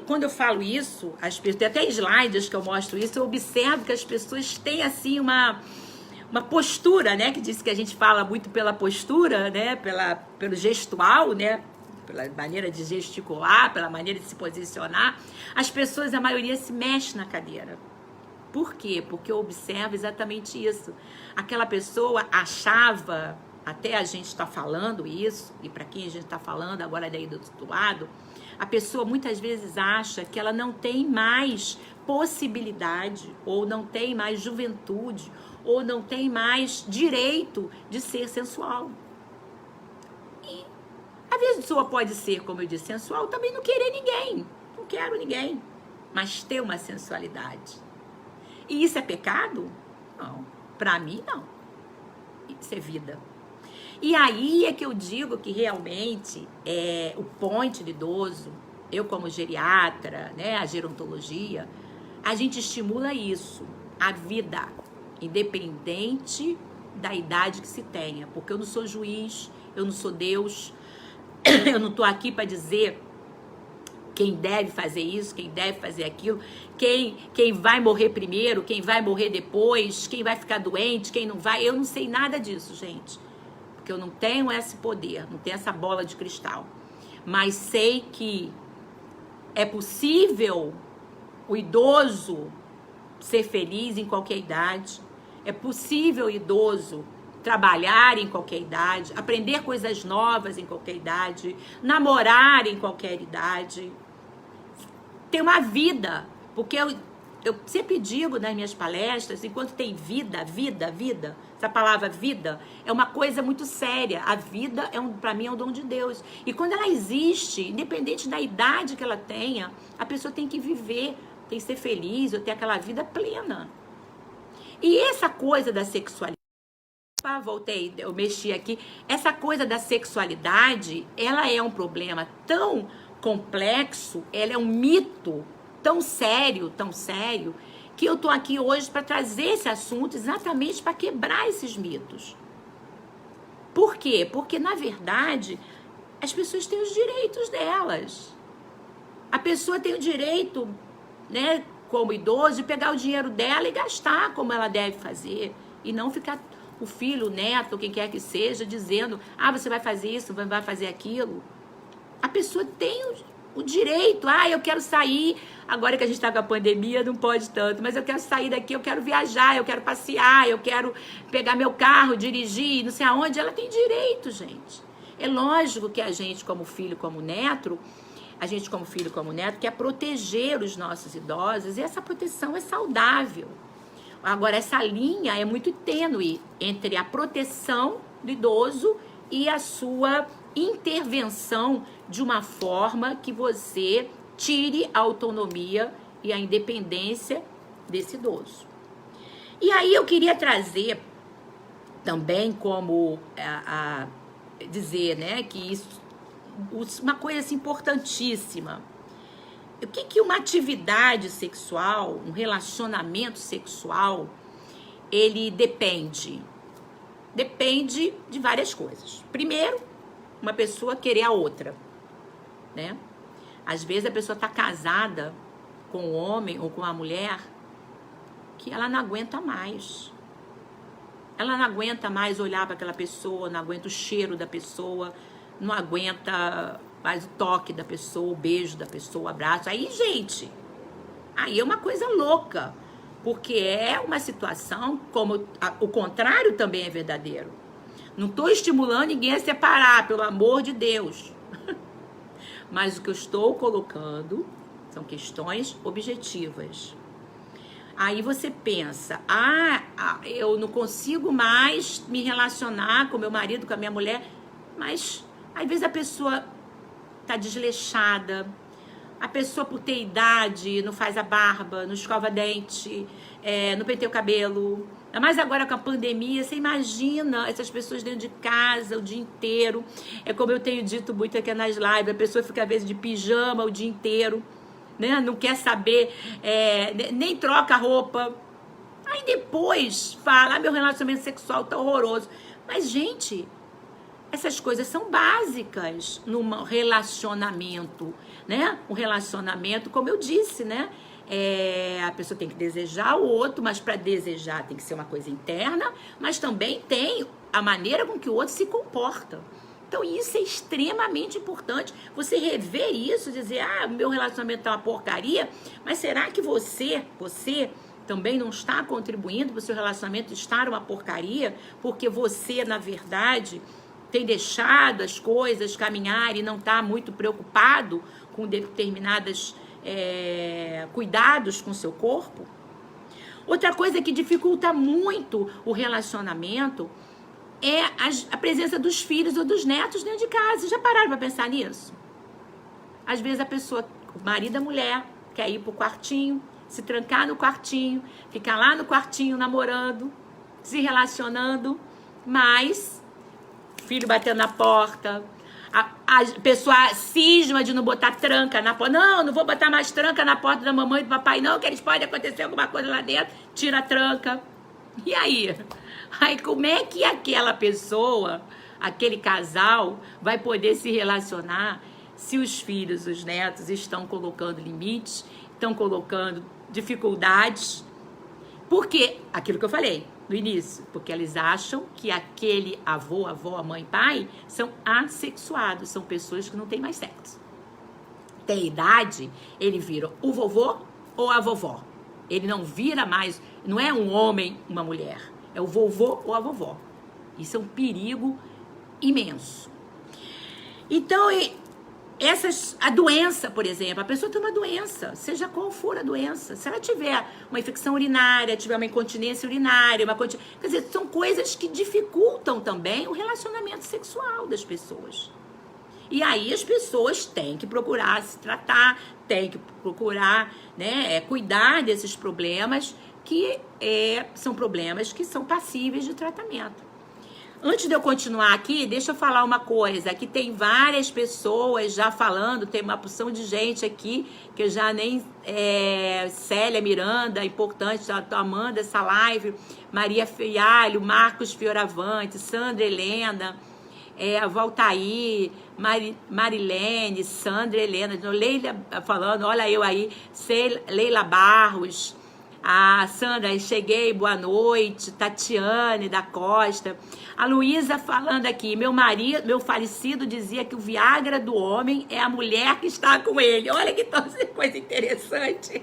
Quando eu falo isso, tem até slides que eu mostro isso, eu observo que as pessoas têm assim uma postura, né? Que diz que a gente fala muito pela postura, né? Pelo gestual, né? Pela maneira de gesticular, pela maneira de se posicionar. As pessoas, a maioria, se mexe na cadeira. Por quê? Porque eu observo exatamente isso. Aquela pessoa achava, até a gente está falando isso, e para quem a gente está falando agora daí do outro lado, a pessoa muitas vezes acha que ela não tem mais possibilidade, ou não tem mais juventude, ou não tem mais direito de ser sensual. E às vezes a pessoa pode ser, como eu disse, sensual, também não querer ninguém. Não quero ninguém. Mas ter uma sensualidade. E isso é pecado? Não. Pra mim, não. Isso é vida. E aí é que eu digo que realmente o point do idoso, eu como geriatra, né, a gerontologia, a gente estimula isso, a vida, independente da idade que se tenha. Porque eu não sou juiz, eu não sou Deus, eu não estou aqui para dizer quem deve fazer isso, quem deve fazer aquilo, quem vai morrer primeiro, quem vai morrer depois, quem vai ficar doente, quem não vai. Eu não sei nada disso, gente. Porque eu não tenho esse poder, não tenho essa bola de cristal. Mas sei que é possível o idoso ser feliz em qualquer idade. É possível o idoso trabalhar em qualquer idade, aprender coisas novas em qualquer idade, namorar em qualquer idade, ter uma vida. Porque eu sempre digo nas minhas palestras, enquanto tem vida, essa palavra vida é uma coisa muito séria. A vida, para mim, é um dom de Deus. E quando ela existe, independente da idade que ela tenha, a pessoa tem que viver, tem que ser feliz, ou ter aquela vida plena. E essa coisa da sexualidade, voltei, eu mexi aqui, essa coisa da sexualidade, ela é um problema tão complexo, ela é um mito tão sério, que eu tô aqui hoje para trazer esse assunto exatamente para quebrar esses mitos. Por quê? Porque, na verdade, as pessoas têm os direitos delas. A pessoa tem o direito, né, como idoso, de pegar o dinheiro dela e gastar como ela deve fazer. E não ficar o filho, o neto, quem quer que seja, dizendo, você vai fazer isso, vai fazer aquilo. A pessoa tem o direito. Eu quero sair, agora que a gente está com a pandemia, não pode tanto, mas eu quero sair daqui, eu quero viajar, eu quero passear, eu quero pegar meu carro, dirigir, não sei aonde. Ela tem direito, gente. É lógico que a gente, como filho, como neto, quer proteger os nossos idosos, e essa proteção é saudável. Agora, essa linha é muito tênue entre a proteção do idoso e a sua intervenção de uma forma que você tire a autonomia e a independência desse idoso. E aí eu queria trazer também como dizer, né, que isso, uma coisa assim, importantíssima. O que uma atividade sexual, um relacionamento sexual, ele depende? Depende de várias coisas. Primeiro, uma pessoa querer a outra, né? Às vezes a pessoa está casada com um homem ou com uma mulher que ela não aguenta mais. Ela não aguenta mais olhar para aquela pessoa, não aguenta o cheiro da pessoa, não aguenta mais o toque da pessoa, o beijo da pessoa, o abraço. Aí, gente, aí é uma coisa louca, porque é uma situação, como o contrário também é verdadeiro. Não estou estimulando ninguém a separar, pelo amor de Deus. Mas o que eu estou colocando são questões objetivas. Aí você pensa, eu não consigo mais me relacionar com meu marido, com a minha mulher, mas às vezes a pessoa tá desleixada, a pessoa por ter idade não faz a barba, não escova dente, não penteia o cabelo. Mas agora com a pandemia, você imagina essas pessoas dentro de casa o dia inteiro. É como eu tenho dito muito aqui nas lives, a pessoa fica às vezes de pijama o dia inteiro, né? Não quer saber, nem troca a roupa. Aí depois fala, meu relacionamento sexual tá horroroso. Mas, gente, essas coisas são básicas num relacionamento, né? Um relacionamento, como eu disse, né? A pessoa tem que desejar o outro, mas para desejar tem que ser uma coisa interna, mas também tem a maneira com que o outro se comporta. Então isso é extremamente importante, você rever isso, dizer, meu relacionamento tá uma porcaria, mas será que você também não está contribuindo para o seu relacionamento estar uma porcaria, porque você, na verdade, tem deixado as coisas caminhar e não está muito preocupado com determinados cuidados com o seu corpo? Outra coisa que dificulta muito o relacionamento é a presença dos filhos ou dos netos dentro de casa. Vocês já pararam para pensar nisso? Às vezes a pessoa, o marido e a mulher, quer ir pro quartinho, se trancar no quartinho, ficar lá no quartinho namorando, se relacionando, mas filho batendo na porta, a pessoa cisma de não botar tranca na porta. Não vou botar mais tranca na porta da mamãe e do papai, não, que eles podem acontecer alguma coisa lá dentro. Tira a tranca. E aí? Aí como é que aquela pessoa, aquele casal, vai poder se relacionar se os filhos, os netos estão colocando limites, estão colocando dificuldades? Porque, aquilo que eu falei no início, porque eles acham que aquele avô, avó, mãe, pai são assexuados, são pessoas que não têm mais sexo. Tem idade, ele vira o vovô ou a vovó. Ele não vira mais, não é um homem, uma mulher, é o vovô ou a vovó. Isso é um perigo imenso. Então, a doença, por exemplo, a pessoa tem uma doença, seja qual for a doença. Se ela tiver uma infecção urinária, tiver uma incontinência urinária, quer dizer, são coisas que dificultam também o relacionamento sexual das pessoas. E aí as pessoas têm que procurar se tratar, têm que procurar, né, cuidar desses problemas que são problemas que são passíveis de tratamento. Antes de eu continuar aqui, deixa eu falar uma coisa, que tem várias pessoas já falando, tem uma porção de gente aqui, que eu já nem... Célia Miranda, importante, já tô amando essa live, Maria Fialho, Marcos Fioravante, Sandra Helena, Valtair, Marilene, Sandra Helena, Leila falando, olha eu aí, Leila Barros, A Sandra, cheguei, boa noite. Tatiane da Costa. A Luísa falando aqui, meu marido, meu falecido dizia que o Viagra do homem é a mulher que está com ele. Olha que coisa interessante.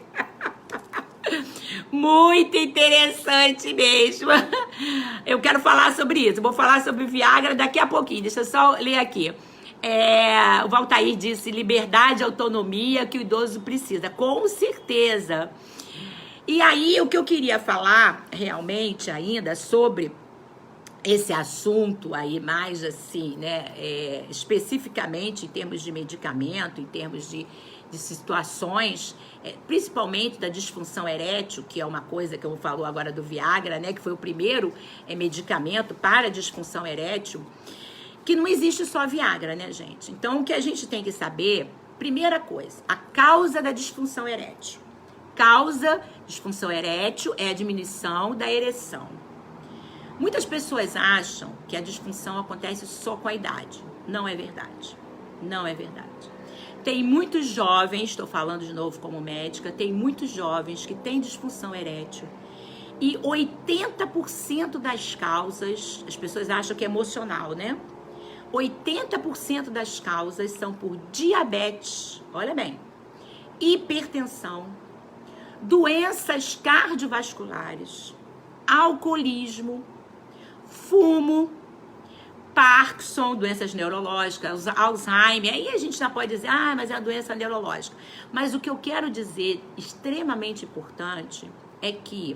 Muito interessante mesmo. Eu quero falar sobre isso. Vou falar sobre Viagra daqui a pouquinho. Deixa eu só ler aqui. O Valtair disse, liberdade e autonomia que o idoso precisa. Com certeza. E aí, o que eu queria falar realmente ainda sobre esse assunto aí, mais assim, né, especificamente em termos de medicamento, em termos de situações, principalmente da disfunção erétil, que é uma coisa que eu falo agora do Viagra, né, que foi o primeiro medicamento para a disfunção erétil, que não existe só Viagra, né, gente? Então, o que a gente tem que saber, primeira coisa, a causa da disfunção erétil. Causa disfunção erétil é a diminuição da ereção. Muitas pessoas acham que a disfunção acontece só com a idade. Não é verdade. Não é verdade. Tem muitos jovens, estou falando de novo como médica, tem muitos jovens que têm disfunção erétil. E 80% das causas, as pessoas acham que é emocional, né? 80% das causas são por diabetes, olha bem, hipertensão, doenças cardiovasculares, alcoolismo, fumo, Parkinson, doenças neurológicas, Alzheimer. Aí a gente já pode dizer, mas é a doença neurológica. Mas o que eu quero dizer, extremamente importante, é que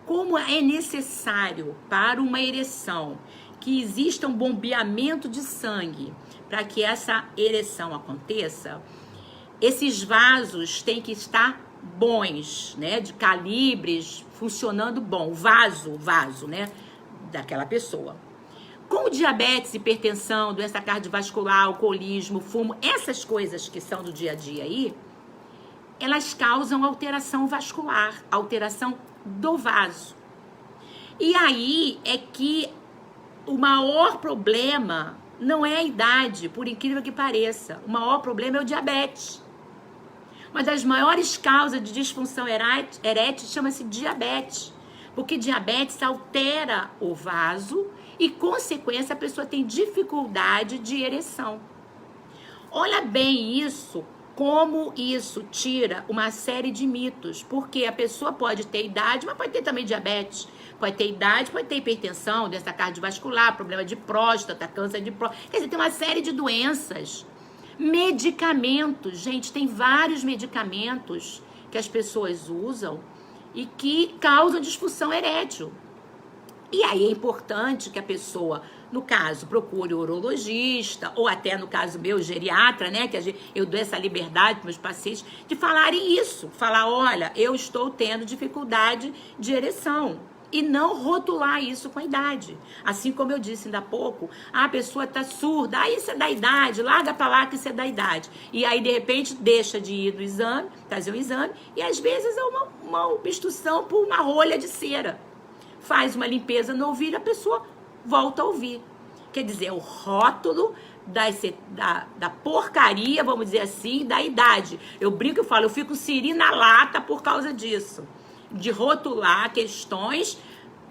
como é necessário para uma ereção que exista um bombeamento de sangue para que essa ereção aconteça, esses vasos têm que estar bons, né, de calibres funcionando bom, o vaso, né, daquela pessoa. Com diabetes, hipertensão, doença cardiovascular, alcoolismo, fumo, essas coisas que são do dia a dia aí, elas causam alteração vascular, alteração do vaso. E aí é que o maior problema não é a idade, por incrível que pareça. O maior problema é o diabetes. Uma das maiores causas de disfunção erétil chama-se diabetes, porque diabetes altera o vaso e, consequência, a pessoa tem dificuldade de ereção. Olha bem isso, como isso tira uma série de mitos, porque a pessoa pode ter idade, mas pode ter também diabetes, pode ter idade, pode ter hipertensão, doença cardiovascular, problema de próstata, câncer de próstata, quer dizer, tem uma série de doenças. Medicamentos, gente, tem vários medicamentos que as pessoas usam e que causam disfunção erétil. E aí é importante que a pessoa, no caso, procure o urologista, ou até no caso meu, geriatra, né, que eu dou essa liberdade para meus pacientes, de falarem isso. Falar, olha, eu estou tendo dificuldade de ereção. E não rotular isso com a idade. Assim como eu disse ainda há pouco, a pessoa está surda, isso é da idade, larga para lá que isso é da idade. E aí, de repente, deixa de ir no exame, fazer o exame, e às vezes é uma obstrução por uma rolha de cera. Faz uma limpeza no ouvido, a pessoa volta a ouvir. Quer dizer, é o rótulo da porcaria, vamos dizer assim, da idade. Eu brinco e falo, eu fico siri na lata por causa disso. De rotular questões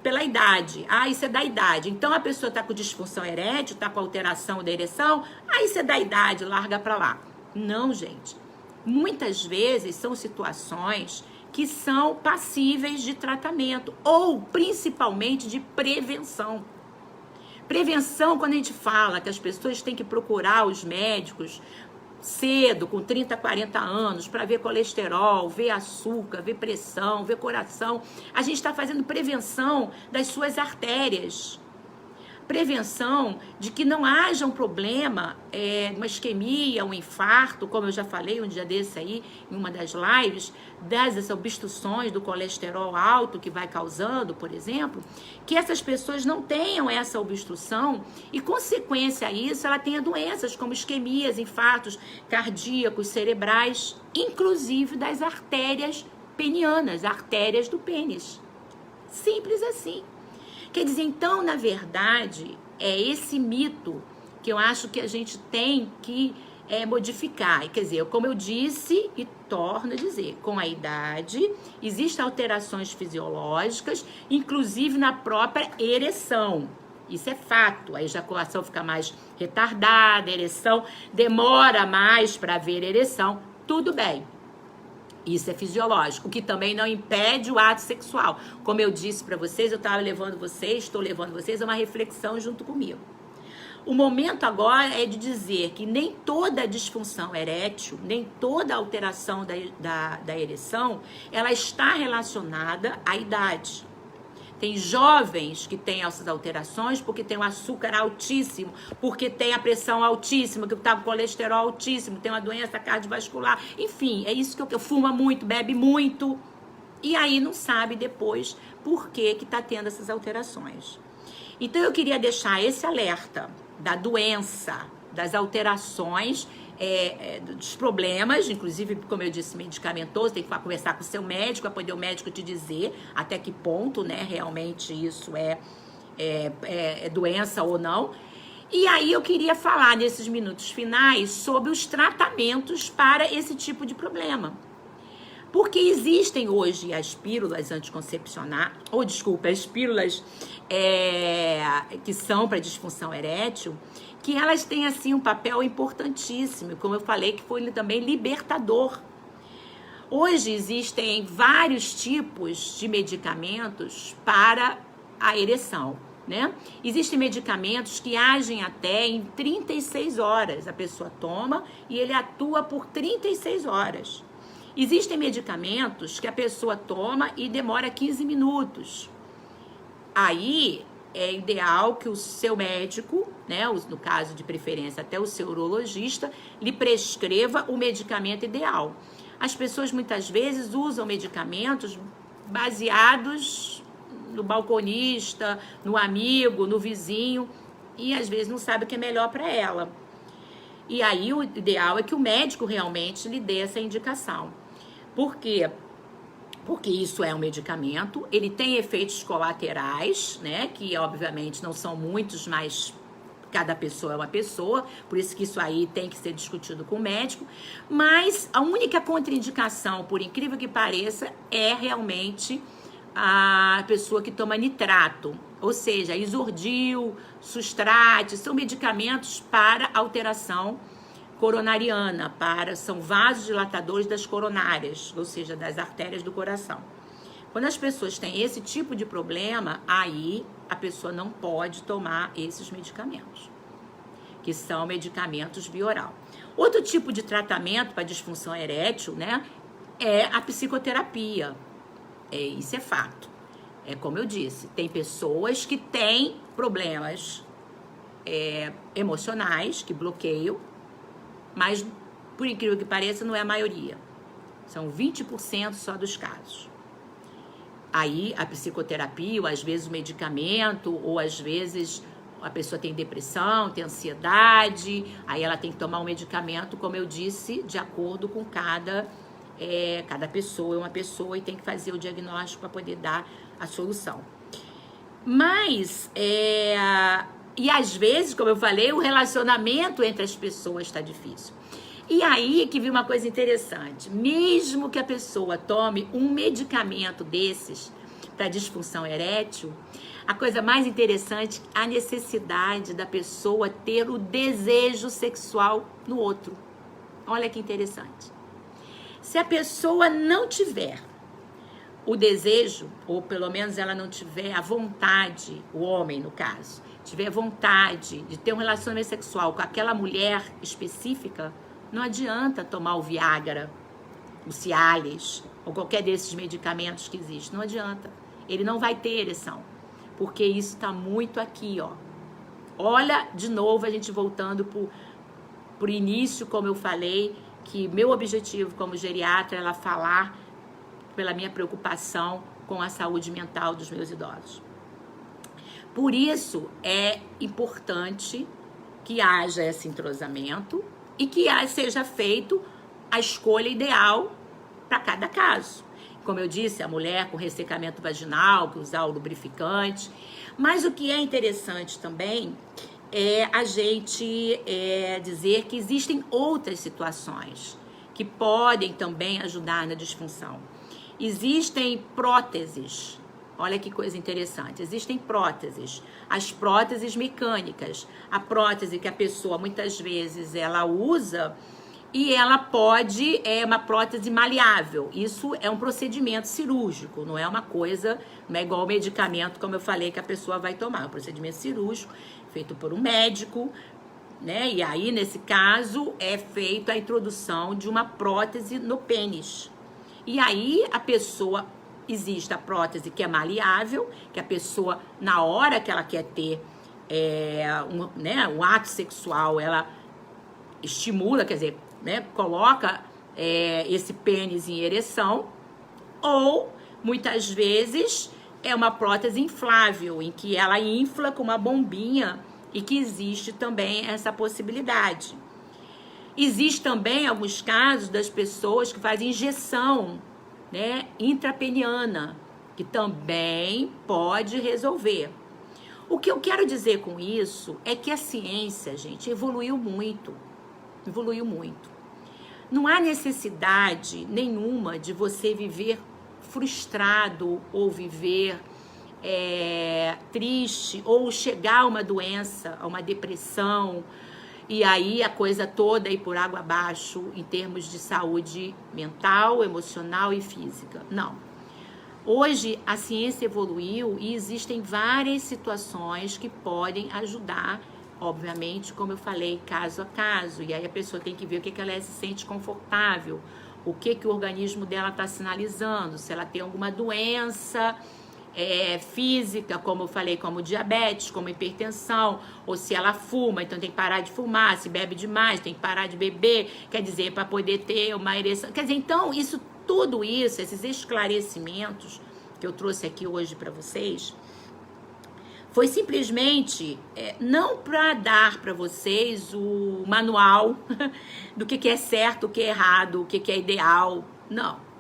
pela idade. Isso é da idade. Então, a pessoa está com disfunção erétil, está com alteração da ereção, isso é da idade, larga para lá. Não, gente. Muitas vezes são situações que são passíveis de tratamento ou, principalmente, de prevenção. Prevenção, quando a gente fala que as pessoas têm que procurar os médicos cedo, com 30, 40 anos, para ver colesterol, ver açúcar, ver pressão, ver coração. A gente está fazendo prevenção das suas artérias. Prevenção de que não haja um problema, uma isquemia, um infarto, como eu já falei um dia desse aí, em uma das lives, dessas obstruções do colesterol alto que vai causando, por exemplo, que essas pessoas não tenham essa obstrução e, consequência a isso, ela tenha doenças como isquemias, infartos cardíacos, cerebrais, inclusive das artérias penianas, artérias do pênis. Simples assim. Quer dizer, então, na verdade, é esse mito que eu acho que a gente tem que modificar. Quer dizer, como eu disse e torno a dizer, com a idade existem alterações fisiológicas, inclusive na própria ereção. Isso é fato. A ejaculação fica mais retardada, a ereção demora mais para haver ereção. Tudo bem. Isso é fisiológico, o que também não impede o ato sexual. Como eu disse para vocês, eu estou levando vocês a uma reflexão junto comigo. O momento agora é de dizer que nem toda disfunção erétil, nem toda alteração da ereção, ela está relacionada à idade. Tem jovens que têm essas alterações porque tem o açúcar altíssimo, porque tem a pressão altíssima, que está com colesterol altíssimo, tem uma doença cardiovascular. Enfim, é isso que eu fuma muito, bebe muito. E aí não sabe depois por que está tendo essas alterações. Então eu queria deixar esse alerta da doença, das alterações, dos problemas, inclusive, como eu disse, medicamentoso, tem que conversar com o seu médico, para poder o médico te dizer até que ponto, né, realmente isso é doença ou não. E aí eu queria falar nesses minutos finais sobre os tratamentos para esse tipo de problema. Porque existem hoje as pílulas anticoncepcionais, as pílulas que são para disfunção erétil, que elas têm assim um papel importantíssimo, como eu falei, que foi também libertador. Hoje existem vários tipos de medicamentos para a ereção, né? Existem medicamentos que agem até em 36 horas. A pessoa toma e ele atua por 36 horas. Existem medicamentos que a pessoa toma e demora 15 minutos. Aí é ideal que o seu médico, né, no caso de preferência até o seu urologista, lhe prescreva o medicamento ideal. As pessoas muitas vezes usam medicamentos baseados no balconista, no amigo, no vizinho, e às vezes não sabe o que é melhor para ela. E aí o ideal é que o médico realmente lhe dê essa indicação. Por quê? Porque isso é um medicamento, ele tem efeitos colaterais, né? Que obviamente não são muitos, mas cada pessoa é uma pessoa, por isso que isso aí tem que ser discutido com o médico. Mas a única contraindicação, por incrível que pareça, é realmente a pessoa que toma nitrato, ou seja, Isordil, Sustrate, são medicamentos para alteração coronariana, são vasodilatadores das coronárias, ou seja, das artérias do coração. Quando as pessoas têm esse tipo de problema, aí a pessoa não pode tomar esses medicamentos, que são medicamentos bioral. Outro tipo de tratamento para disfunção erétil, né, é a psicoterapia. Isso é fato. É como eu disse, tem pessoas que têm problemas emocionais, que bloqueiam, mas, por incrível que pareça, não é a maioria. São 20% só dos casos. Aí, a psicoterapia, ou às vezes o medicamento, ou às vezes a pessoa tem depressão, tem ansiedade, aí ela tem que tomar um medicamento, como eu disse, de acordo com cada pessoa é uma pessoa e tem que fazer o diagnóstico para poder dar a solução. Mas, e às vezes, como eu falei, o relacionamento entre as pessoas está difícil. E aí que vi uma coisa interessante. Mesmo que a pessoa tome um medicamento desses para disfunção erétil, a coisa mais interessante é a necessidade da pessoa ter o desejo sexual no outro. Olha que interessante. Se a pessoa não tiver o desejo, ou pelo menos ela não tiver a vontade, o homem no caso, tiver vontade de ter um relacionamento sexual com aquela mulher específica, não adianta tomar o Viagra, o Cialis, ou qualquer desses medicamentos que existem. Não adianta. Ele não vai ter ereção, porque isso está muito aqui, ó. Olha, de novo, a gente voltando pro início, como eu falei, que meu objetivo como geriatra era falar pela minha preocupação com a saúde mental dos meus idosos. Por isso, é importante que haja esse entrosamento e que seja feito a escolha ideal para cada caso. Como eu disse, a mulher com ressecamento vaginal, que usar o lubrificante. Mas o que é interessante também é a gente dizer que existem outras situações que podem também ajudar na disfunção. Existem próteses. Olha que coisa interessante. Existem próteses. As próteses mecânicas. A prótese que a pessoa, muitas vezes, ela usa e ela pode... É uma prótese maleável. Isso é um procedimento cirúrgico. Não é uma coisa... Não é igual o medicamento, como eu falei, que a pessoa vai tomar. É um procedimento cirúrgico feito por um médico, né? E aí, nesse caso, é feita a introdução de uma prótese no pênis. E aí, a pessoa... Existe a prótese que é maleável, que a pessoa, na hora que ela quer ter um ato sexual, ela estimula, quer dizer, né, coloca esse pênis em ereção, ou, muitas vezes, é uma prótese inflável, em que ela infla com uma bombinha e que existe também essa possibilidade. Existe também alguns casos das pessoas que fazem injeção, né, intrapeniana, que também pode resolver. O que eu quero dizer com isso é que a ciência, gente, evoluiu muito. Evoluiu muito. Não há necessidade nenhuma de você viver frustrado ou viver triste ou chegar a uma doença, a uma depressão, e aí a coisa toda ir por água abaixo em termos de saúde mental, emocional e física. Não. Hoje a ciência evoluiu e existem várias situações que podem ajudar, obviamente, como eu falei, caso a caso. E aí a pessoa tem que ver o que ela se sente confortável, o que o organismo dela está sinalizando, se ela tem alguma doença física, como eu falei, como diabetes, como hipertensão, ou se ela fuma, então tem que parar de fumar, se bebe demais, tem que parar de beber, quer dizer, para poder ter uma ereção. Quer dizer, então, tudo isso, esses esclarecimentos que eu trouxe aqui hoje para vocês, foi simplesmente não para dar para vocês o manual do que é certo, o que é errado, o que é ideal, não.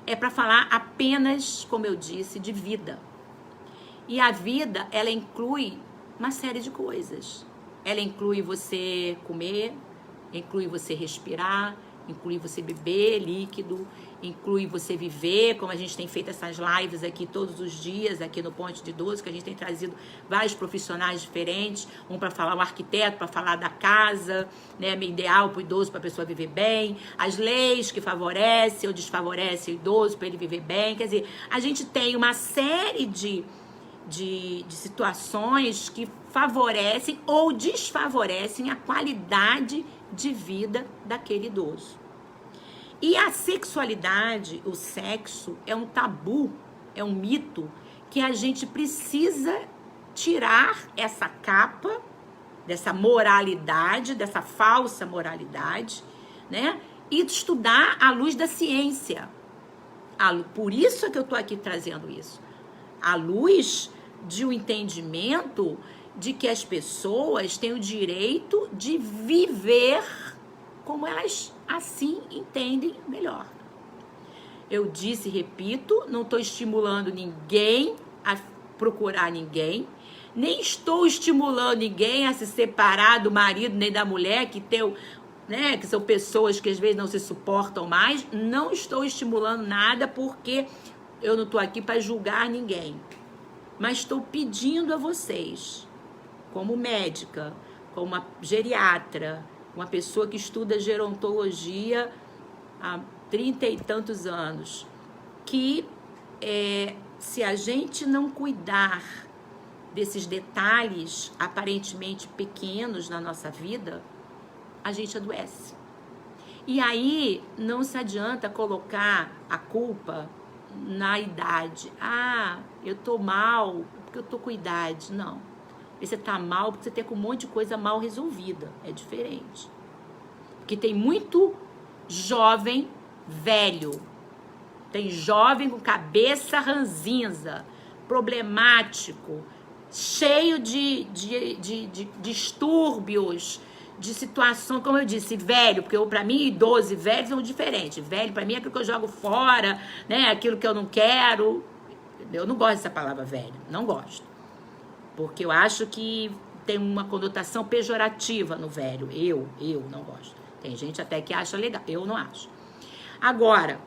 É para falar apenas, como eu disse, de vida. E a vida, ela inclui uma série de coisas. Ela inclui você comer, inclui você respirar, inclui você beber líquido, inclui você viver, como a gente tem feito essas lives aqui todos os dias, aqui no Ponte de 12, que a gente tem trazido vários profissionais diferentes, um para falar o arquiteto, para falar da casa, né, ideal para o idoso, para a pessoa viver bem, as leis que favorecem ou desfavorecem o idoso para ele viver bem, quer dizer, a gente tem uma série de situações que favorecem ou desfavorecem a qualidade de vida daquele idoso. E a sexualidade, o sexo, é um tabu, é um mito que a gente precisa tirar essa capa dessa moralidade, dessa falsa moralidade, né? E estudar à luz da ciência. Por isso é que eu estou aqui trazendo isso. À luz de um entendimento de que as pessoas têm o direito de viver como elas assim entendem melhor. Eu disse e repito, não estou estimulando ninguém a procurar ninguém, nem estou estimulando ninguém a se separar do marido nem da mulher, que são pessoas que às vezes não se suportam mais. Não estou estimulando nada, porque eu não estou aqui para julgar ninguém. Mas estou pedindo a vocês, como médica, como uma geriatra, uma pessoa que estuda gerontologia há 30 e tantos anos, que se a gente não cuidar desses detalhes aparentemente pequenos na nossa vida, a gente adoece. E aí não se adianta colocar a culpa na idade. Ah, eu tô mal porque eu tô com idade. Não. Você tá mal porque você tem com um monte de coisa mal resolvida. É diferente. Porque tem muito jovem velho. Tem jovem com cabeça ranzinza, problemático, cheio de distúrbios, de situação, como eu disse, velho, porque para mim idoso e velho são diferentes. Velho para mim é aquilo que eu jogo fora, né? Aquilo que eu não quero. Eu não gosto dessa palavra velho, não gosto. Porque eu acho que tem uma conotação pejorativa no velho. Eu não gosto. Tem gente até que acha legal, eu não acho. Agora,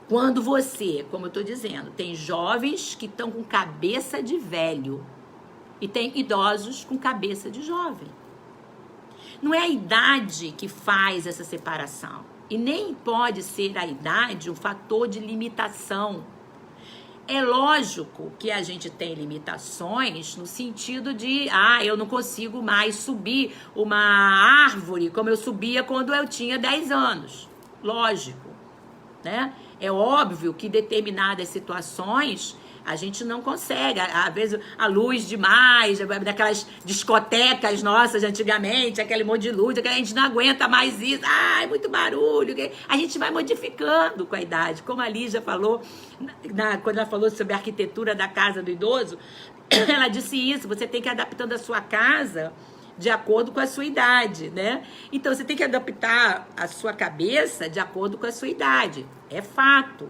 quando você, como eu tô dizendo, tem jovens que estão com cabeça de velho e tem idosos com cabeça de jovem. Não é a idade que faz essa separação. E nem pode ser a idade um fator de limitação. É lógico que a gente tem limitações no sentido de, eu não consigo mais subir uma árvore como eu subia quando eu tinha 10 anos. Lógico, né? É óbvio que determinadas situações a gente não consegue. Às vezes a luz demais, daquelas discotecas nossas de antigamente, aquele monte de luz, a gente não aguenta mais isso. É muito barulho. A gente vai modificando com a idade. Como a Lígia falou, quando ela falou sobre a arquitetura da casa do idoso, ela disse isso, você tem que ir adaptando a sua casa de acordo com a sua idade, né? Então, você tem que adaptar a sua cabeça de acordo com a sua idade. É fato.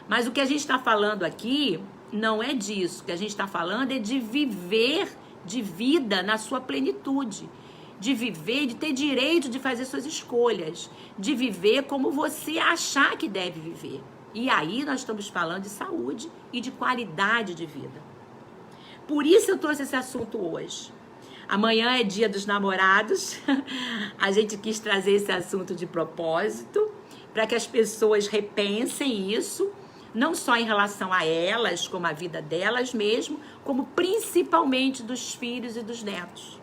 Mas o que a gente está falando aqui não é disso. O que a gente está falando é de viver de vida na sua plenitude. De viver, de ter direito de fazer suas escolhas. De viver como você achar que deve viver. E aí nós estamos falando de saúde e de qualidade de vida. Por isso eu trouxe esse assunto hoje. Amanhã é dia dos namorados. A gente quis trazer esse assunto de propósito para que as pessoas repensem isso, não só em relação a elas, como a vida delas mesmo, como principalmente dos filhos e dos netos.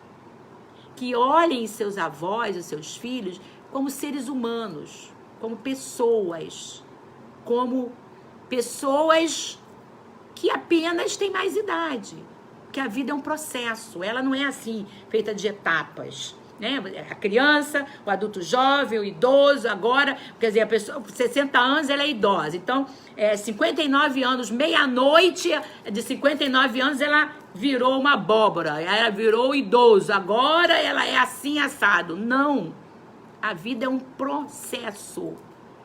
Que olhem seus avós e seus filhos como seres humanos, como pessoas que apenas têm mais idade. Que a vida é um processo, ela não é assim, feita de etapas, né? A criança, o adulto jovem, o idoso, agora, quer dizer, a pessoa, 60 anos, ela é idosa, então, 59 anos, meia-noite de 59 anos, ela virou uma abóbora, ela virou idoso, agora ela é assim, assado. Não, a vida é um processo.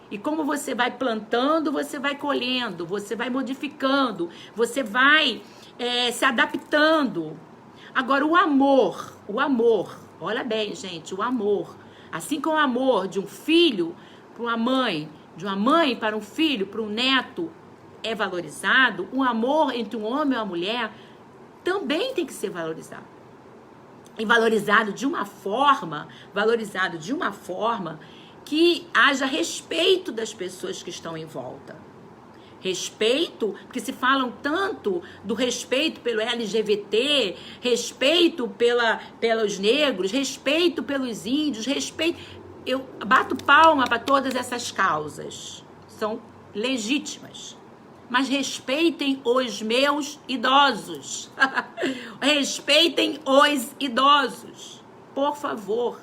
E como você vai plantando, você vai colhendo, você vai modificando, você vai se adaptando. Agora, o amor, olha bem, gente, o amor, assim como o amor de um filho para uma mãe, de uma mãe para um filho, para um neto, é valorizado, o amor entre um homem e uma mulher também tem que ser valorizado. E valorizado de uma forma que haja respeito das pessoas que estão em volta. Respeito, porque se falam tanto do respeito pelo LGBT, respeito pelos negros, respeito pelos índios, respeito... Eu bato palma para todas essas causas. São legítimas. Mas respeitem os meus idosos. Respeitem os idosos. Por favor.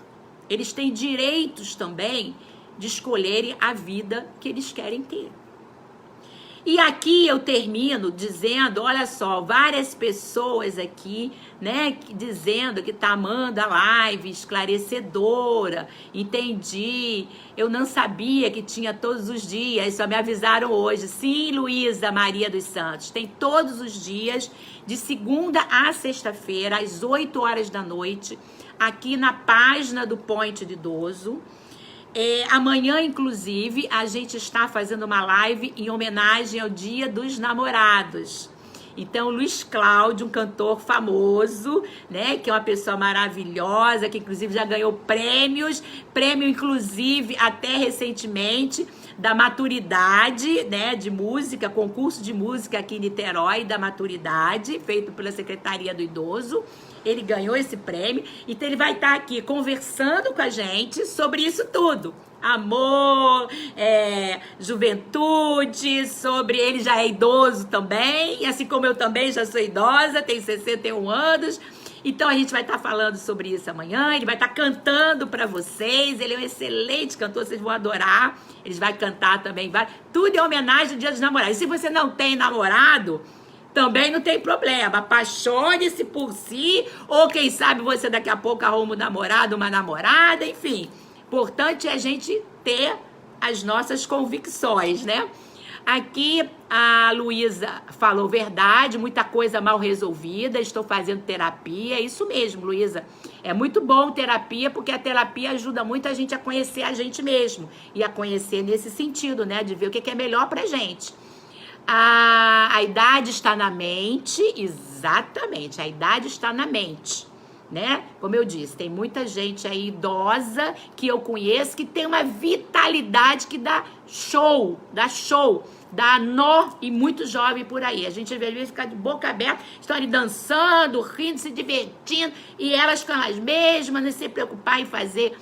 Eles têm direitos também de escolherem a vida que eles querem ter. E aqui eu termino dizendo, olha só, várias pessoas aqui, né, dizendo que tá amando a live, esclarecedora, entendi, eu não sabia que tinha todos os dias, só me avisaram hoje. Sim, Luísa Maria dos Santos, tem todos os dias, de segunda a sexta-feira, às 8 horas da noite, aqui na página do Point de Idoso. Amanhã, inclusive, a gente está fazendo uma live em homenagem ao Dia dos Namorados. Então, Luiz Cláudio, um cantor famoso, né, que é uma pessoa maravilhosa, que inclusive já ganhou prêmio inclusive até recentemente, da maturidade, né, de música, concurso de música aqui em Niterói, da maturidade, feito pela Secretaria do Idoso. Ele ganhou esse prêmio, então ele vai estar aqui conversando com a gente sobre isso tudo. Amor, juventude, sobre... Ele já é idoso também, assim como eu também já sou idosa, tenho 61 anos. Então a gente vai estar falando sobre isso amanhã, ele vai estar cantando para vocês, ele é um excelente cantor, vocês vão adorar. Ele vai cantar também, tudo em homenagem ao Dia dos Namorados. E se você não tem namorado... também não tem problema, apaixone-se por si, ou quem sabe você daqui a pouco arruma um namorado, uma namorada, enfim. Importante é a gente ter as nossas convicções, né? Aqui a Luísa falou verdade, muita coisa mal resolvida, estou fazendo terapia, é isso mesmo, Luísa. É muito bom terapia, porque a terapia ajuda muito a gente a conhecer a gente mesmo. E a conhecer nesse sentido, né? De ver o que é melhor pra gente. A idade está na mente, exatamente, a idade está na mente. Né? Como eu disse, tem muita gente aí idosa que eu conheço que tem uma vitalidade que dá show, dá nó e muito jovem por aí. A gente às vezes fica de boca aberta, estão ali dançando, rindo, se divertindo e elas ficam as mesmas, não se preocupar em fazer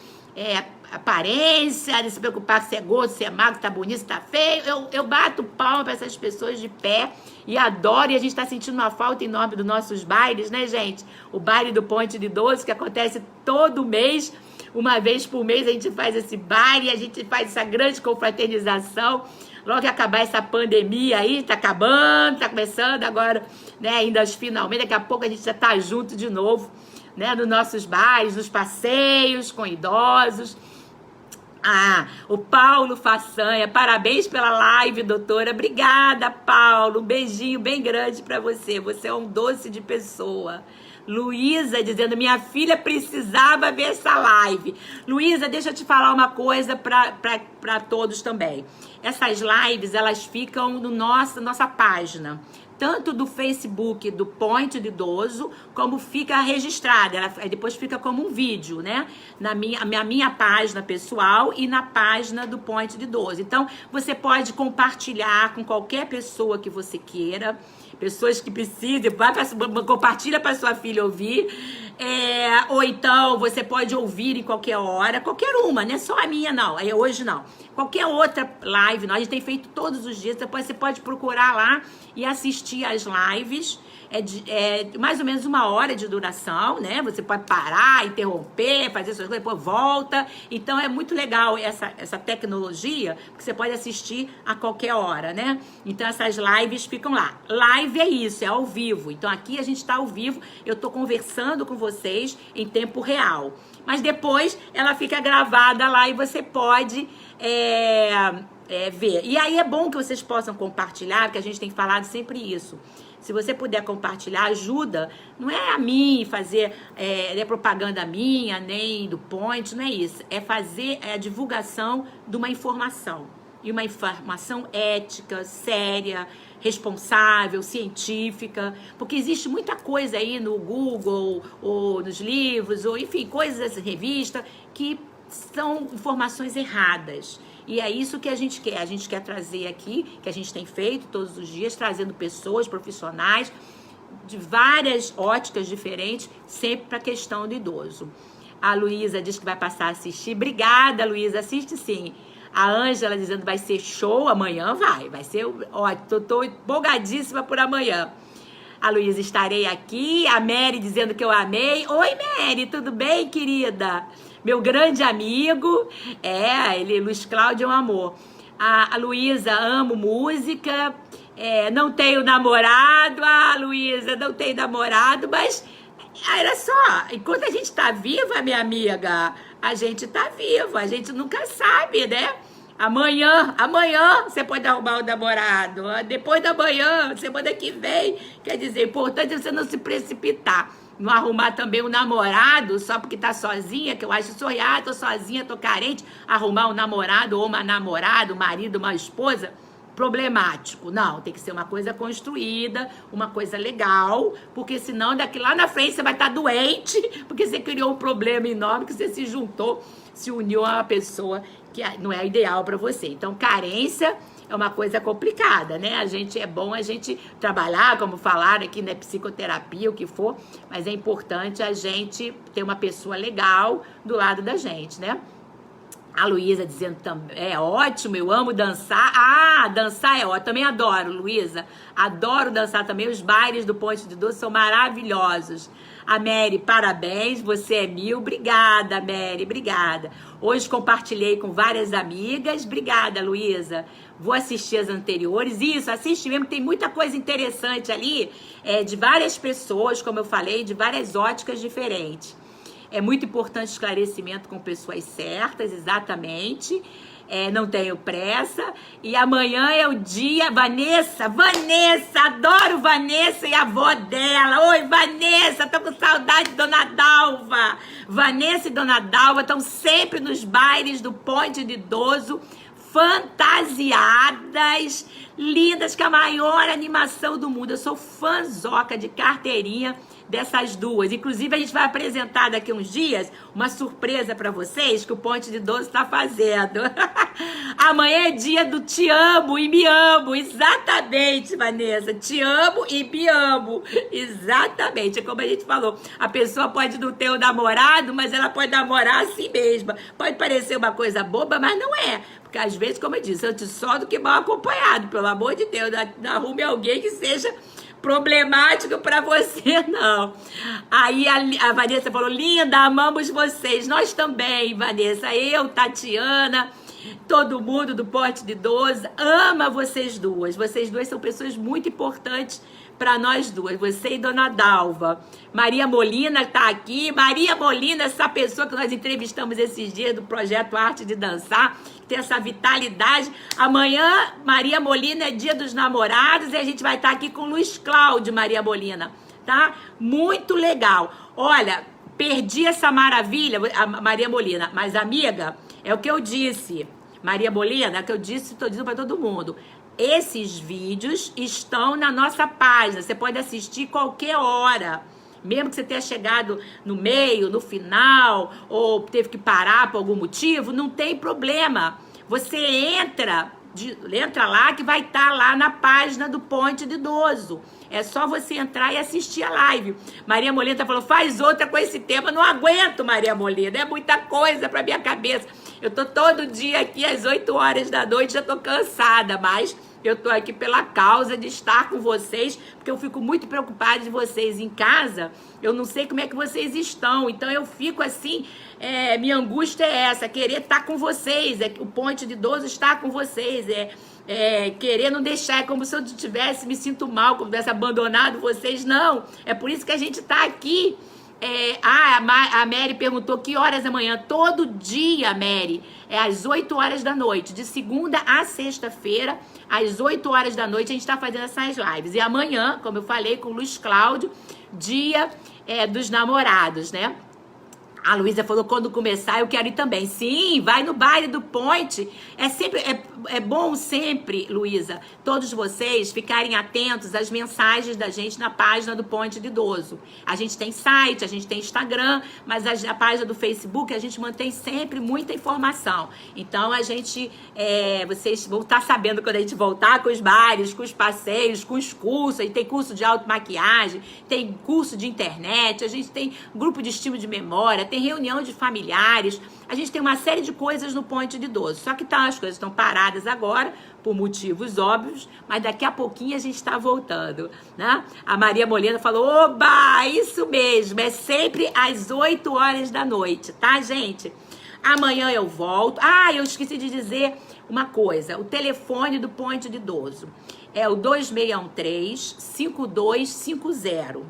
aparência, não se preocupar se é gordo, se é magro, se tá bonito, se tá feio. Eu bato palma para essas pessoas de pé e adoro, e a gente tá sentindo uma falta enorme dos nossos bailes, né, gente? O baile do Ponte de Doce, que acontece todo mês, uma vez por mês a gente faz esse baile, a gente faz essa grande confraternização. Logo que acabar essa pandemia aí, tá acabando, tá começando agora, né, ainda finalmente, daqui a pouco a gente já tá junto de novo, né, nos nossos bailes, nos passeios com idosos. O Paulo Façanha, parabéns pela live, doutora. Obrigada, Paulo. Um beijinho bem grande pra você. Você é um doce de pessoa. Luísa dizendo, minha filha precisava ver essa live. Luísa, deixa eu te falar uma coisa pra todos também. Essas lives, elas ficam no nossa página. Tanto do Facebook do Ponte de Idoso, como fica registrada. Ela depois fica como um vídeo, né? Na minha página pessoal e na página do Ponte de Idoso. Então, você pode compartilhar com qualquer pessoa que você queira. Pessoas que precisem, compartilha para sua filha ouvir. Ou então, você pode ouvir em qualquer hora. Qualquer uma, não é só a minha, não. Hoje, não. Qualquer outra live, a gente tem feito todos os dias. Depois você pode procurar lá e assistir as lives. É mais ou menos 1 hora de duração, né? Você pode parar, interromper, fazer suas coisas, depois volta. Então é muito legal essa tecnologia, que você pode assistir a qualquer hora, né? Então essas lives ficam lá. Live é isso, é ao vivo. Então aqui a gente está ao vivo, eu tô conversando com vocês em tempo real. Mas depois ela fica gravada lá e você pode ver. E aí é bom que vocês possam compartilhar, porque a gente tem falado sempre isso. Se você puder compartilhar, ajuda. Não é a mim fazer propaganda minha, nem do Point, não é isso. É fazer a divulgação de uma informação. E uma informação ética, séria, responsável, científica. Porque existe muita coisa aí no Google, ou nos livros, ou enfim, coisas dessa revista, que são informações erradas. E é isso que a gente quer. A gente quer trazer aqui, que a gente tem feito todos os dias, trazendo pessoas, profissionais, de várias óticas diferentes, sempre para a questão do idoso. A Luísa diz que vai passar a assistir. Obrigada, Luísa. Assiste sim. A Ângela dizendo que vai ser show amanhã. Vai ser ótimo. Tô empolgadíssima por amanhã. A Luísa, estarei aqui. A Mary dizendo que eu amei. Oi, Mary, tudo bem, querida? Meu grande amigo, Luiz Cláudio é um amor. A Luísa, amo música, não tenho namorado. Luísa, não tenho namorado, mas olha só, enquanto a gente tá viva, minha amiga, a gente tá viva, a gente nunca sabe, né? Amanhã você pode arrumar um namorado, depois da manhã, semana que vem, quer dizer, o importante é você não se precipitar. Não arrumar também um namorado só porque tá sozinha, que eu acho sonhar, tô sozinha, tô carente. Arrumar um namorado ou uma namorada, um marido, uma esposa, problemático. Não, tem que ser uma coisa construída, uma coisa legal, porque senão daqui lá na frente você vai estar doente, porque você criou um problema enorme, que você se juntou, se uniu a uma pessoa que não é ideal para você. Então, carência é uma coisa complicada, né? É bom a gente trabalhar, como falaram aqui, né? Psicoterapia, o que for, mas é importante a gente ter uma pessoa legal do lado da gente, né? A Luísa dizendo também, é ótimo, eu amo dançar. Dançar é ótimo, também adoro, Luísa. Adoro dançar também, os bailes do Ponte de Doce são maravilhosos. A Mary, parabéns, você é 1000. Obrigada, Mary, obrigada. Hoje compartilhei com várias amigas. Obrigada, Luísa. Vou assistir as anteriores. Isso, assiste mesmo, tem muita coisa interessante ali, de várias pessoas, como eu falei, de várias óticas diferentes. É muito importante esclarecimento com pessoas certas, exatamente. Não tenho pressa. E amanhã é o dia... Vanessa, adoro Vanessa e a avó dela. Oi, Vanessa, tô com saudade de Dona Dalva. Vanessa e Dona Dalva estão sempre nos bailes do Ponte de Idoso, fantasiadas, lindas, com a maior animação do mundo. Eu sou fãzoca de carteirinha dessas duas. Inclusive, a gente vai apresentar daqui uns dias uma surpresa para vocês que o Ponte de Idoso está fazendo. Amanhã é dia do te amo e me amo. Exatamente, Vanessa. Te amo e me amo. Exatamente. É como a gente falou. A pessoa pode não ter um namorado, mas ela pode namorar a si mesma. Pode parecer uma coisa boba, mas não é. Porque às vezes, como eu disse, antes só do que mal acompanhado. Pelo amor de Deus, não arrume alguém que seja problemático pra você, não. Aí a Vanessa falou, linda, amamos vocês. Nós também, Vanessa. Eu, Tatiana, todo mundo do Ponte de Idoso ama vocês duas. Vocês duas são pessoas muito importantes para nós duas, você e Dona Dalva. Maria Molina tá aqui. Maria Molina, essa pessoa que nós entrevistamos esses dias do projeto Arte de Dançar, que tem essa vitalidade. Amanhã, Maria Molina, é dia dos namorados e a gente vai estar aqui com Luiz Cláudio, Maria Molina, tá? Muito legal. Olha, perdi essa maravilha, a Maria Molina, mas amiga, é o que eu disse. Maria Molina, é o que eu disse, estou dizendo para todo mundo. Esses vídeos estão na nossa página, você pode assistir qualquer hora. Mesmo que você tenha chegado no meio, no final, ou teve que parar por algum motivo, não tem problema. Você entra lá que vai estar lá na página do Ponte de Idoso. É só você entrar e assistir a live. Maria Molina falou, faz outra com esse tema. Não aguento, Maria Molina, é muita coisa pra minha cabeça. Eu tô todo dia aqui às 8 horas da noite, já tô cansada, mas eu tô aqui pela causa de estar com vocês, porque eu fico muito preocupada de vocês em casa. Eu não sei como é que vocês estão, então eu fico assim, minha angústia é essa, querer estar com vocês, o Ponte de Idoso está com vocês, querer não deixar, é como se eu tivesse, me sinto mal, como se tivesse abandonado vocês, não, é por isso que a gente tá aqui. A Mary perguntou que horas da manhã. Todo dia, Mary, é às 8 horas da noite, de segunda a sexta-feira, às 8 horas da noite a gente está fazendo essas lives. E amanhã, como eu falei com o Luiz Cláudio, dia dos namorados, né? A Luísa falou, quando começar eu quero ir também. Sim, vai no baile do Ponte. É bom sempre, Luísa, todos vocês ficarem atentos às mensagens da gente na página do Ponte de Idoso. A gente tem site, a gente tem Instagram, mas a página do Facebook a gente mantém sempre muita informação. Então vocês vão estar sabendo quando a gente voltar com os bailes, com os passeios, com os cursos. Aí tem curso de automaquiagem, tem curso de internet, a gente tem grupo de estímulo de memória, tem reunião de familiares, a gente tem uma série de coisas no Ponte de Idoso. Só que as coisas estão paradas agora, por motivos óbvios, mas daqui a pouquinho a gente está voltando, né? A Maria Molina falou, oba, isso mesmo, é sempre às 8 horas da noite, tá, gente? Amanhã eu volto. Eu esqueci de dizer uma coisa, o telefone do Ponte de Idoso é o 2613-5250.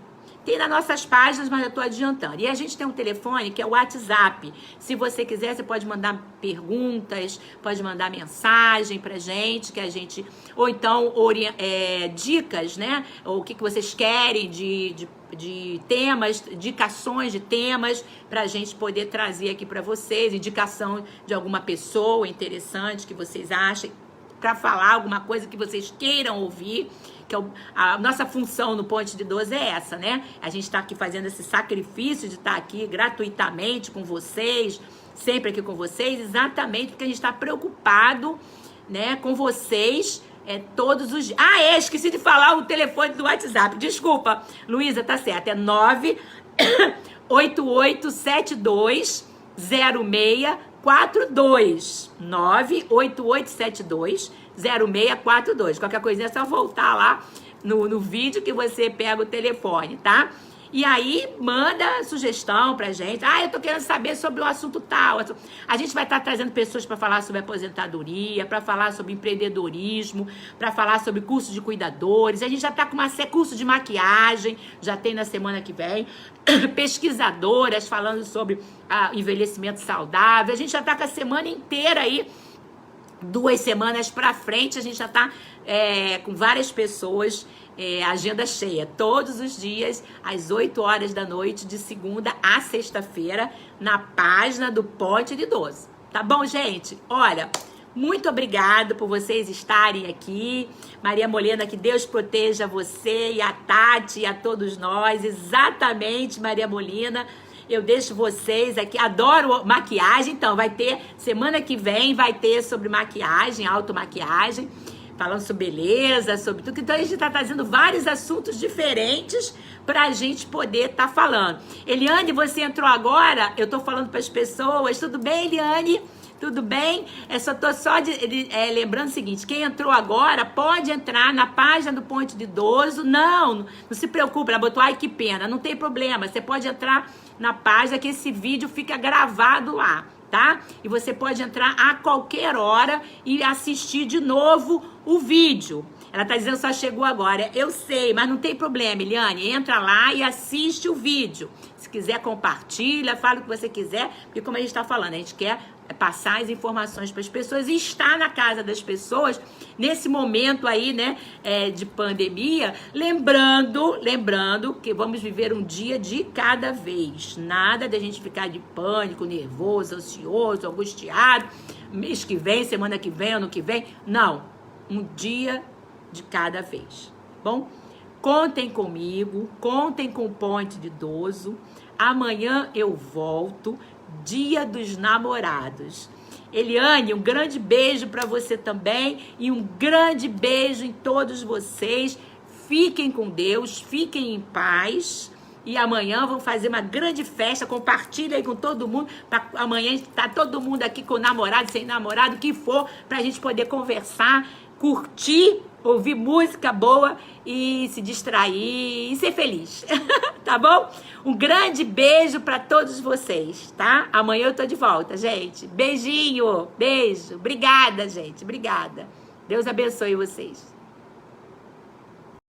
Tem nas nossas páginas, mas eu estou adiantando. E a gente tem um telefone que é o WhatsApp. Se você quiser, você pode mandar perguntas, pode mandar mensagem pra gente, que a gente... Ou então, dicas, né? Ou o que vocês querem de temas, indicações de temas, pra gente poder trazer aqui pra vocês. Indicação de alguma pessoa interessante que vocês achem, pra falar alguma coisa que vocês queiram ouvir. Que a nossa função no Ponte de Idoso é essa, né? A gente está aqui fazendo esse sacrifício de estar aqui gratuitamente com vocês, sempre aqui com vocês, exatamente porque a gente está preocupado, né, com vocês todos os dias. Esqueci de falar o telefone do WhatsApp. Desculpa, Luísa, tá certo. É 988720642. 988720642. Qualquer coisinha é só voltar lá no vídeo que você pega o telefone, tá? E aí, manda sugestão pra gente. Eu tô querendo saber sobre o assunto tal. A gente vai estar trazendo pessoas para falar sobre aposentadoria, para falar sobre empreendedorismo, para falar sobre curso de cuidadores. A gente já tá com curso de maquiagem, já tem na semana que vem. Pesquisadoras falando sobre envelhecimento saudável. A gente já tá com a semana inteira aí 2 semanas pra frente, a gente já tá com várias pessoas, agenda cheia, todos os dias, às 8 horas da noite, de segunda a sexta-feira, na página do Ponte de Idoso. Tá bom, gente? Olha, muito obrigado por vocês estarem aqui. Maria Molina, que Deus proteja você e a Tati e a todos nós. Exatamente, Maria Molina. Eu deixo vocês aqui, adoro maquiagem, então vai ter, semana que vem vai ter sobre maquiagem, automaquiagem, falando sobre beleza, sobre tudo. Então a gente tá trazendo vários assuntos diferentes pra gente poder tá falando. Eliane, você entrou agora, eu tô falando pras pessoas, tudo bem, Eliane? Tudo bem? Tô só lembrando o seguinte, quem entrou agora pode entrar na página do Ponte de Idoso. Não se preocupe, ela botou, ai que pena, não tem problema, você pode entrar na página que esse vídeo fica gravado lá, tá? E você pode entrar a qualquer hora e assistir de novo o vídeo. Ela tá dizendo que só chegou agora. Eu sei, mas não tem problema, Eliane. Entra lá e assiste o vídeo. Se quiser, compartilha, fala o que você quiser, porque como a gente tá falando, a gente quer passar as informações para as pessoas e estar na casa das pessoas nesse momento aí, né, de pandemia, lembrando que vamos viver um dia de cada vez, nada de a gente ficar de pânico, nervoso, ansioso, angustiado, mês que vem, semana que vem, ano que vem, não, um dia de cada vez, bom? Contem comigo, contem com o Ponte de Idoso, amanhã eu volto, Dia dos Namorados. Eliane, um grande beijo para você também e um grande beijo em todos vocês. Fiquem com Deus, fiquem em paz. E amanhã vamos fazer uma grande festa. Compartilha aí com todo mundo. Pra amanhã estar todo mundo aqui com namorado, sem namorado, o que for, para a gente poder conversar, curtir, ouvir música boa e se distrair e ser feliz. Tá bom? Um grande beijo para todos vocês, tá? Amanhã eu tô de volta, gente. Beijinho, beijo. Obrigada, gente. Obrigada. Deus abençoe vocês.